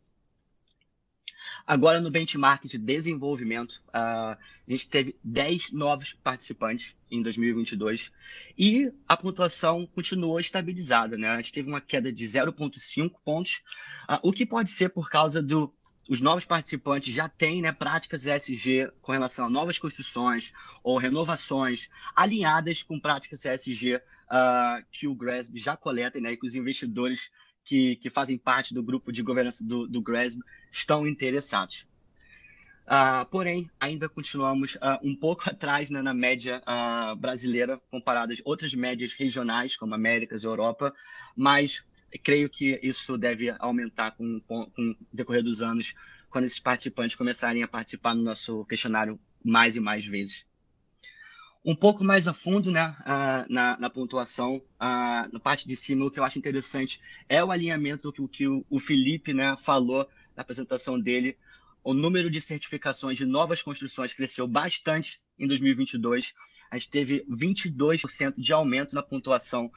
Agora, no benchmark de desenvolvimento, a gente teve 10 novos participantes em 2022 e a pontuação continuou estabilizada, né? A gente teve uma queda de 0,5 pontos, o que pode ser por causa os novos participantes já têm, né, práticas ESG com relação a novas construções ou renovações alinhadas com práticas ESG que o GRESB já coleta, né, e que os investidores que fazem parte do grupo de governança do GRESB estão interessados. Porém, ainda continuamos um pouco atrás, né, na média brasileira, comparada às outras médias regionais, como Américas e Europa, mas creio que isso deve aumentar com o decorrer dos anos, quando esses participantes começarem a participar no nosso questionário mais e mais vezes. Um pouco mais a fundo, né, na pontuação, na parte de cima, o que eu acho interessante é o alinhamento que o Felipe, né, falou na apresentação dele. O número de certificações de novas construções cresceu bastante em 2022. A gente teve 22% de aumento na pontuação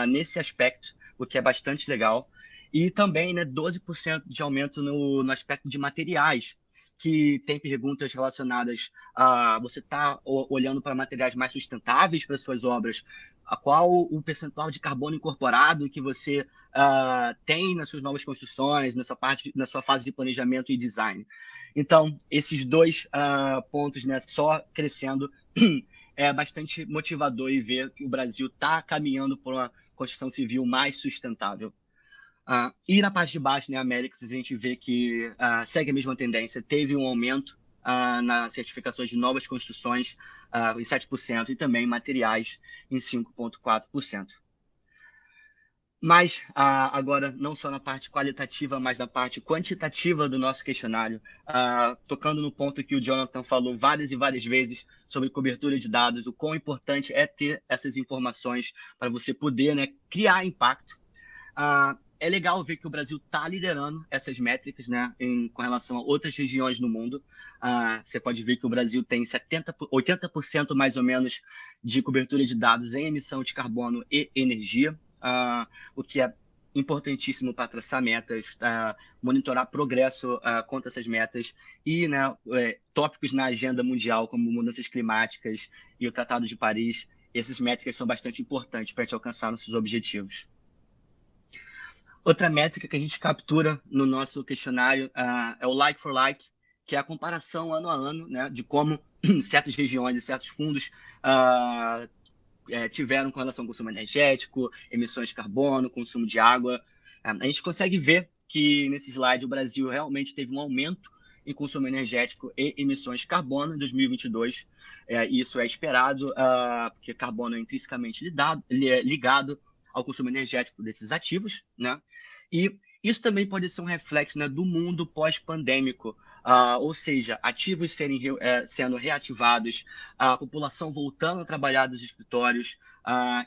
nesse aspecto, o que é bastante legal. E também, né, 12% de aumento no aspecto de materiais, que tem perguntas relacionadas a você estar olhando para materiais mais sustentáveis para suas obras, qual o percentual de carbono incorporado que você tem nas suas novas construções, na sua fase de planejamento e design. Então, esses dois pontos, né, só crescendo, é bastante motivador e ver que o Brasil está caminhando por uma construção civil mais sustentável. E na parte de baixo, né, Américas, a gente vê que segue a mesma tendência, teve um aumento nas certificações de novas construções em 7% e também materiais em 5,4%. Mas agora, não só na parte qualitativa, mas na parte quantitativa do nosso questionário, tocando no ponto que o Jonathan falou várias e várias vezes sobre cobertura de dados, o quão importante é ter essas informações para você poder, né, criar impacto. É legal ver que o Brasil está liderando essas métricas, né, com relação a outras regiões no mundo. Você pode ver que o Brasil tem 80% mais ou menos de cobertura de dados em emissão de carbono e energia, o que é importantíssimo para traçar metas, monitorar progresso contra essas metas e, né, tópicos na agenda mundial, como mudanças climáticas e o Tratado de Paris. Essas métricas são bastante importantes para a gente alcançar nossos objetivos. Outra métrica que a gente captura no nosso questionário é o like for like, que é a comparação ano a ano, né, de como certas regiões e certos fundos tiveram com relação ao consumo energético, emissões de carbono, consumo de água. A gente consegue ver que nesse slide o Brasil realmente teve um aumento em consumo energético e emissões de carbono em 2022. Isso é esperado, porque carbono é intrinsecamente ligado ao consumo energético desses ativos, né? E isso também pode ser um reflexo, né, do mundo pós-pandêmico, ou seja, ativos sendo reativados, a população voltando a trabalhar dos escritórios.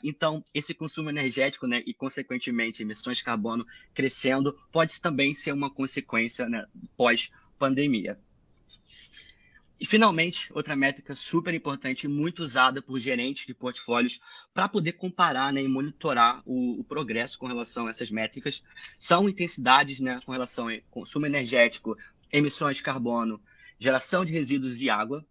Então, esse consumo energético, né, e, consequentemente, emissões de carbono crescendo, pode também ser uma consequência, né, pós-pandemia. E, finalmente, outra métrica super importante e muito usada por gerentes de portfólios para poder comparar, né, e monitorar o progresso com relação a essas métricas são intensidades, né, com relação a consumo energético, emissões de carbono, geração de resíduos e água.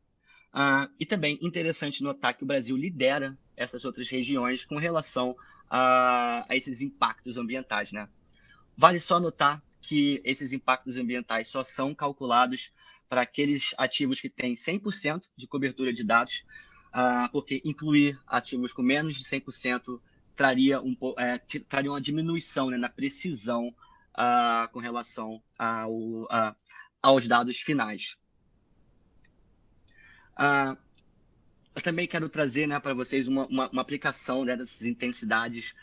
E também interessante notar que o Brasil lidera essas outras regiões com relação a esses impactos ambientais, né? Vale só notar que esses impactos ambientais só são calculados para aqueles ativos que têm 100% de cobertura de dados, porque incluir ativos com menos de 100% traria uma diminuição, né, na precisão com relação aos dados finais. Eu também quero trazer, né, para vocês uma aplicação, né, dessas intensidades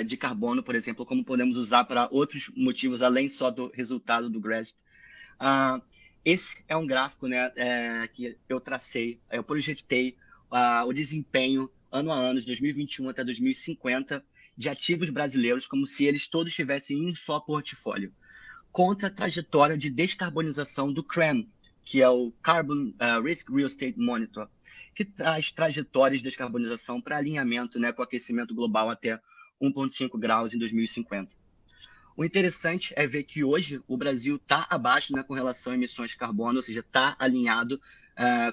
de carbono, por exemplo, como podemos usar para outros motivos, além só do resultado do GRESB. Esse é um gráfico, né, que eu tracei, eu projetei o desempenho ano a ano, de 2021 até 2050, de ativos brasileiros, como se eles todos estivessem em um só portfólio, contra a trajetória de descarbonização do CRREM, que é o Carbon Risk Real Estate Monitor, que traz trajetórias de descarbonização para alinhamento, né, com o aquecimento global até 1,5 graus em 2050. O interessante é ver que hoje o Brasil está abaixo, né, com relação a emissões de carbono, ou seja, está alinhado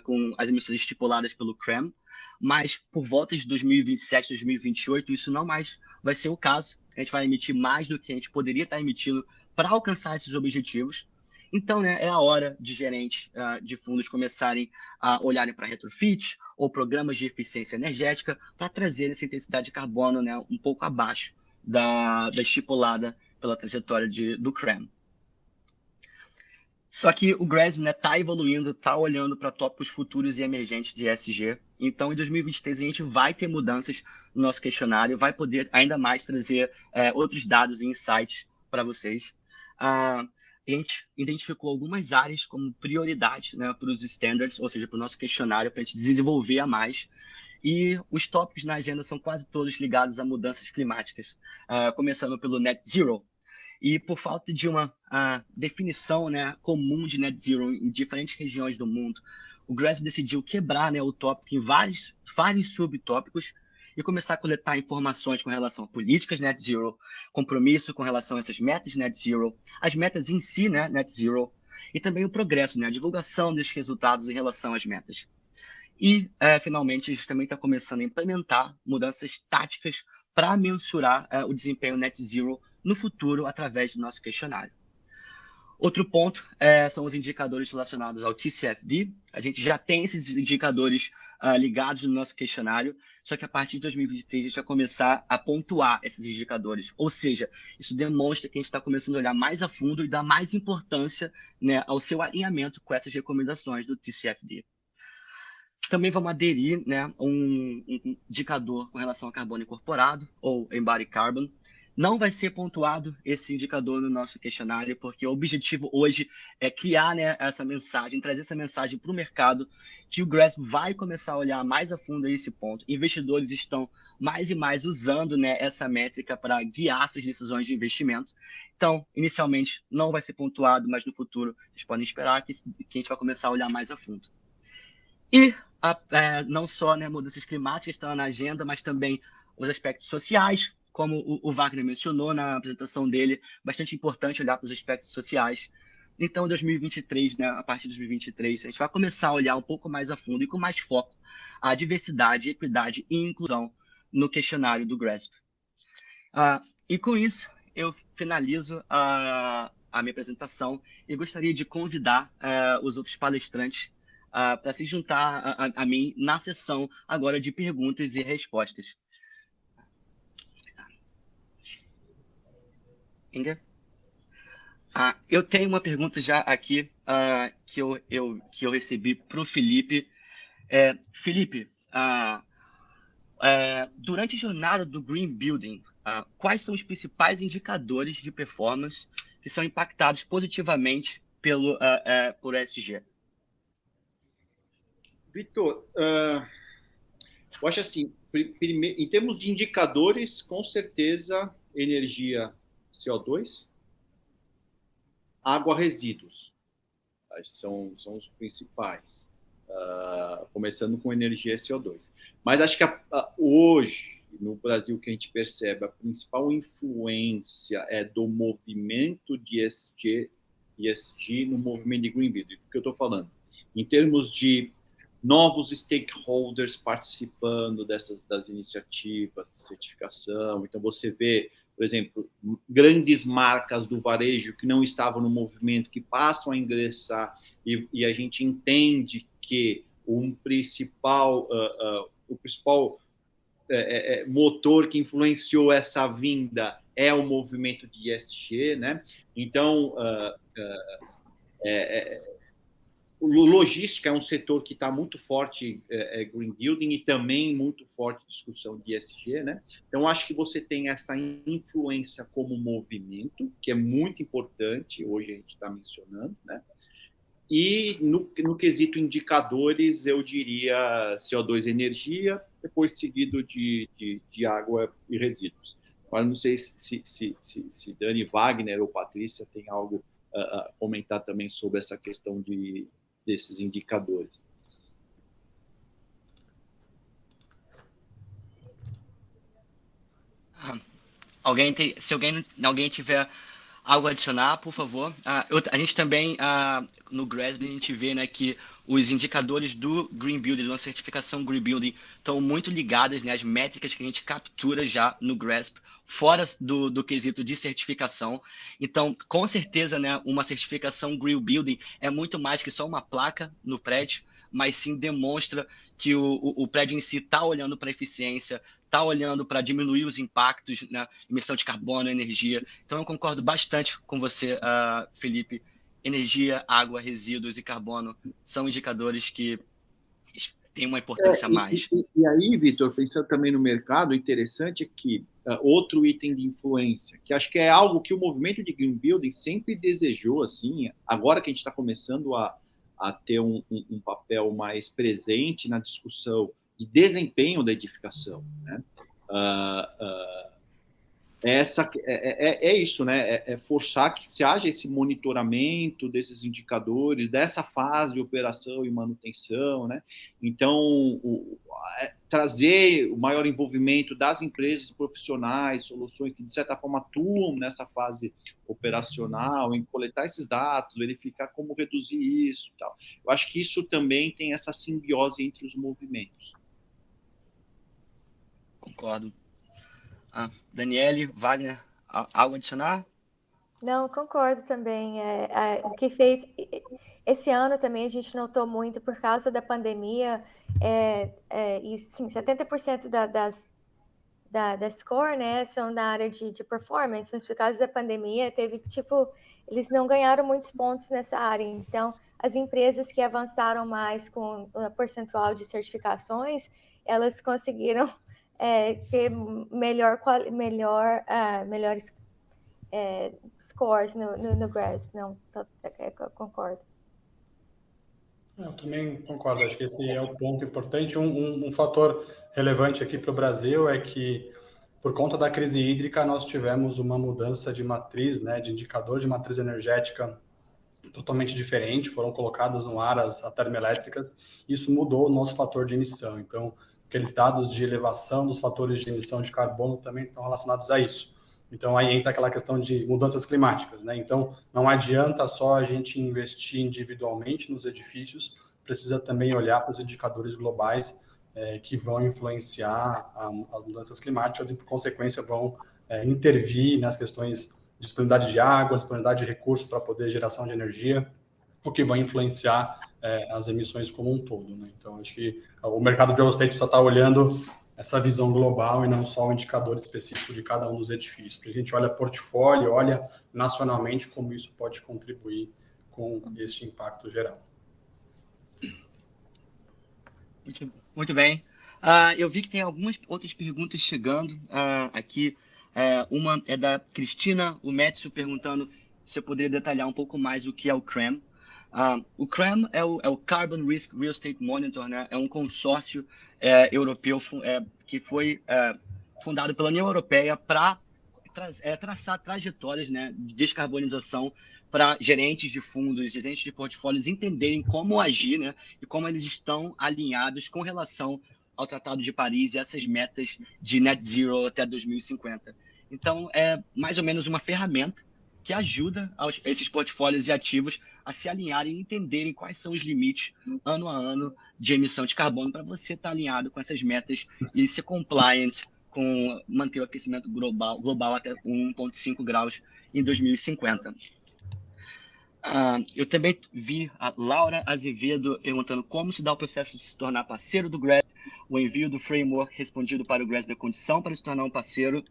com as emissões estipuladas pelo CRREM, mas por volta de 2027, 2028, isso não mais vai ser o caso. A gente vai emitir mais do que a gente poderia estar emitindo para alcançar esses objetivos. Então, né, é a hora de gerentes de fundos começarem a olharem para retrofit ou programas de eficiência energética para trazer essa intensidade de carbono, né, um pouco abaixo da estipulada pela trajetória do CRREM. Só que o GRESB está evoluindo, está olhando para tópicos futuros e emergentes de ESG. Então, em 2023, a gente vai ter mudanças no nosso questionário, vai poder ainda mais trazer outros dados e insights para vocês. A gente identificou algumas áreas como prioridade, né, para os standards, ou seja, para o nosso questionário, para a gente desenvolver a mais. E os tópicos na agenda são quase todos ligados a mudanças climáticas, começando pelo Net Zero. E por falta de uma definição, né, comum de Net Zero em diferentes regiões do mundo, o GRESB decidiu quebrar, né, o tópico em vários subtópicos e começar a coletar informações com relação a políticas Net Zero, compromisso com relação a essas metas Net Zero, as metas em si, né, Net Zero, e também o progresso, né, a divulgação desses resultados em relação às metas. E, finalmente, a gente também está começando a implementar mudanças táticas para mensurar o desempenho Net Zero no futuro através do nosso questionário. Outro ponto são os indicadores relacionados ao TCFD. A gente já tem esses indicadores ligados no nosso questionário, só que a partir de 2023 a gente vai começar a pontuar esses indicadores. Ou seja, isso demonstra que a gente está começando a olhar mais a fundo e dar mais importância, né, ao seu alinhamento com essas recomendações do TCFD. Também vamos aderir, né, um indicador com relação a carbono incorporado, ou embodied carbon. Não vai ser pontuado esse indicador no nosso questionário, porque o objetivo hoje é criar, né, essa mensagem, trazer essa mensagem para o mercado, que o GRESB vai começar a olhar mais a fundo a esse ponto. Investidores estão mais e mais usando, né, essa métrica para guiar suas decisões de investimento. Então, inicialmente, não vai ser pontuado, mas no futuro, vocês podem esperar que a gente vai começar a olhar mais a fundo. E não só, né, mudanças climáticas estão na agenda, mas também os aspectos sociais, como o Wagner mencionou na apresentação dele, bastante importante olhar para os aspectos sociais. Então, em 2023, né, a partir de 2023, a gente vai começar a olhar um pouco mais a fundo e com mais foco a diversidade, equidade e inclusão no questionário do GRESB. E com isso, eu finalizo a minha apresentação e gostaria de convidar os outros palestrantes para se juntar a mim na sessão agora de perguntas e respostas. Inger? Eu tenho uma pergunta já aqui que eu recebi para o Felipe. Felipe, durante a jornada do Green Building, quais são os principais indicadores de performance que são impactados positivamente por ESG? Vitor, eu acho assim, em termos de indicadores, com certeza, energia CO2, água, resíduos, são os principais, começando com energia CO2. Mas acho que hoje, no Brasil, que a gente percebe, a principal influência é do movimento de ESG no movimento de Green Building. O que eu estou falando? Em termos de novos stakeholders participando das iniciativas de certificação. Então, você vê, por exemplo, grandes marcas do varejo que não estavam no movimento, que passam a ingressar, e a gente entende que o principal motor que influenciou essa vinda é o movimento de ESG, né? Então, logística é um setor que está muito forte, green building, e também muito forte discussão de ESG, né? Então, acho que você tem essa influência como movimento, que é muito importante, hoje a gente está mencionando, né? E no quesito indicadores, eu diria CO2 energia, depois seguido de água e resíduos. Agora, não sei se Dani, Wagner ou Patrícia tem algo a comentar também sobre essa questão desses indicadores. Se alguém tiver algo a adicionar, por favor. A gente também, no GRESB, a gente vê, né, que os indicadores do Green Building, da certificação Green Building, estão muito ligadas, né, às métricas que a gente captura já no GRESB, fora do quesito de certificação. Então, com certeza, né, uma certificação Green Building é muito mais que só uma placa no prédio, mas sim demonstra que o prédio em si está olhando para a eficiência, está olhando para diminuir os impactos na emissão de carbono, energia. Então, eu concordo bastante com você, Felipe. Energia, água, resíduos e carbono são indicadores que têm uma importância a mais. E aí, Vitor, pensando também no mercado, o interessante é que outro item de influência, que acho que é algo que o movimento de Green Building sempre desejou, assim, agora que a gente está começando a ter um papel mais presente na discussão de desempenho da edificação, né? É isso, né? É forçar que se haja esse monitoramento desses indicadores, dessa fase de operação e manutenção, né? Então, trazer o maior envolvimento das empresas profissionais, soluções que, de certa forma, atuam nessa fase operacional, em coletar esses dados, verificar como reduzir isso e tal. Eu acho que isso também tem essa simbiose entre os movimentos. Concordo. Daniele, Wagner, algo a adicionar? Não, concordo também. O que fez esse ano também a gente notou muito por causa da pandemia, e sim, 70% da score, né, são na área de performance, mas por causa da pandemia teve eles não ganharam muitos pontos nessa área. Então, as empresas que avançaram mais com o percentual de certificações, elas conseguiram ter melhores scores no GRESB. Não, eu concordo. Eu também concordo, acho que esse é o ponto importante. Um fator relevante aqui para o Brasil é que, por conta da crise hídrica, nós tivemos uma mudança de matriz, né, de indicador de matriz energética totalmente diferente, foram colocadas no ar as termoelétricas, isso mudou o nosso fator de emissão. Então, aqueles dados de elevação dos fatores de emissão de carbono também estão relacionados a isso. Então, aí entra aquela questão de mudanças climáticas, né? Então, não adianta só a gente investir individualmente nos edifícios, precisa também olhar para os indicadores globais que vão influenciar as mudanças climáticas e, por consequência, vão intervir nas questões de disponibilidade de água, disponibilidade de recursos para poder geração de energia, o que vai influenciar as emissões como um todo, né? Então, acho que o mercado de real estate precisa estar olhando essa visão global e não só o indicador específico de cada um dos edifícios. Porque a gente olha portfólio, olha nacionalmente como isso pode contribuir com esse impacto geral. Muito bem. Eu vi que tem algumas outras perguntas chegando aqui. Uma é da Cristina Umetsu perguntando se eu poderia detalhar um pouco mais o que é o CRREM. O CRREM é o Carbon Risk Real Estate Monitor, né? É um consórcio europeu que foi fundado pela União Europeia para traçar trajetórias, né, de descarbonização para gerentes de fundos, gerentes de portfólios entenderem como agir, né, e como eles estão alinhados com relação ao Tratado de Paris e essas metas de net zero até 2050. Então, é mais ou menos uma ferramenta que ajuda esses portfólios e ativos a se alinharem e entenderem quais são os limites ano a ano de emissão de carbono para você estar alinhado com essas metas e ser compliant com manter o aquecimento global até 1,5 graus em 2050. Eu também vi a Laura Azevedo perguntando como se dá o processo de se tornar parceiro do GRESB, o envio do framework respondido para o GRESB é condição para se tornar um parceiro.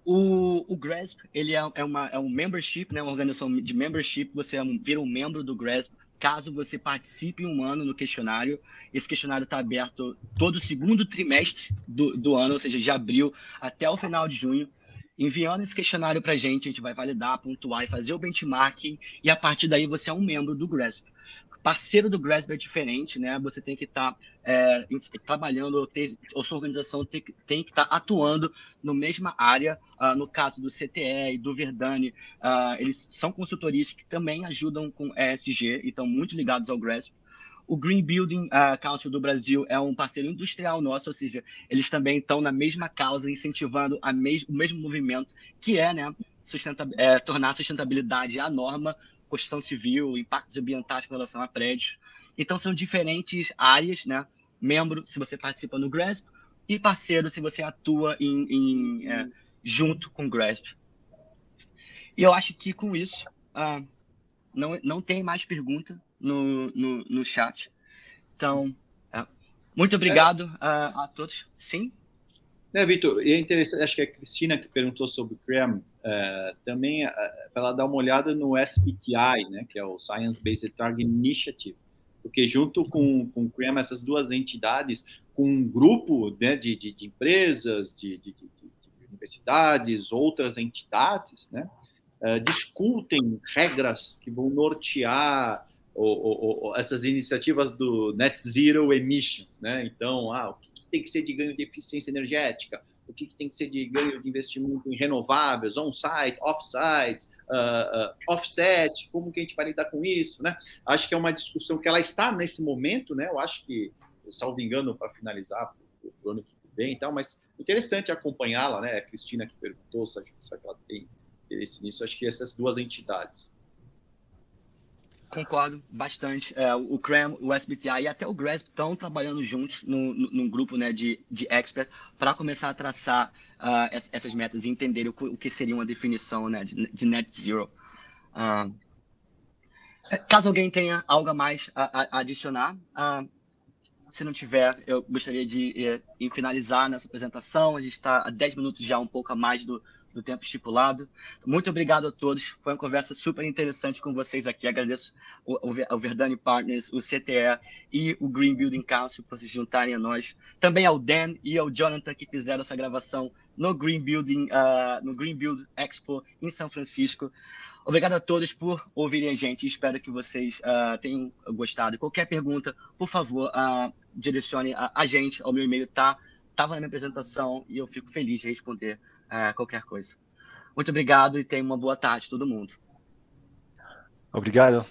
O GRESB ele é um membership, né, uma organização de membership. Você vira um membro do GRESB caso você participe um ano no questionário. Esse questionário está aberto todo segundo trimestre do ano, ou seja, de abril até o final de junho. Enviando esse questionário para a gente vai validar, pontuar e fazer o benchmarking, e a partir daí você é um membro do GRASP. Parceiro do GRASP é diferente, né? Você tem que estar trabalhando, ou sua organização tem que estar atuando na mesma área. No caso do CTE e do Verdani, eles são consultorias que também ajudam com ESG e estão muito ligados ao GRASP. O Green Building Council do Brasil é um parceiro industrial nosso, ou seja, eles também estão na mesma causa, incentivando o mesmo movimento, que é, né, tornar a sustentabilidade a norma, construção civil, impactos ambientais com relação a prédios. Então, são diferentes áreas, né? Membro, se você participa no GRASP, e parceiro, se você atua junto com o GRASP. E eu acho que, com isso, não tem mais pergunta no chat. Então, muito obrigado a todos. Sim? Vitor, e é interessante, acho que a Cristina que perguntou sobre o CREM, também para ela dar uma olhada no SBTI, né, que é o Science Based Target Initiative, porque junto com o CREM, essas duas entidades, com um grupo, né, de empresas, de universidades, outras entidades, né, discutem regras que vão nortear essas iniciativas do Net Zero Emissions, né? Então, o que tem que ser de ganho de eficiência energética, o que tem que ser de ganho de investimento em renováveis, on-site, off-site, offset, como que a gente vai lidar com isso, né? Acho que é uma discussão que ela está nesse momento, né? Eu acho que, salvo engano, para finalizar o ano que vem e tal, mas interessante acompanhá-la, né? A Cristina que perguntou se ela tem interesse nisso, acho que essas duas entidades. Concordo bastante. O CREM, o SBTI e até o GRASP estão trabalhando juntos num grupo, né, de expert para começar a traçar essas metas e entender o que seria uma definição, né, de net zero. Caso alguém tenha algo a mais a adicionar, se não tiver, eu gostaria de finalizar nessa apresentação. A gente está a 10 minutos já, um pouco a mais do tempo estipulado. Muito obrigado a todos. Foi uma conversa super interessante com vocês aqui. Agradeço ao Verdani Partners, o CTE e o Green Building Council por se juntarem a nós. Também ao Dan e ao Jonathan que fizeram essa gravação no Green Building Expo em São Francisco. Obrigado a todos por ouvirem a gente. Espero que vocês tenham gostado. Qualquer pergunta, por favor, direcione a gente. O meu e-mail estava na minha apresentação e eu fico feliz de responder qualquer coisa. Muito obrigado e tenha uma boa tarde, todo mundo. Obrigado.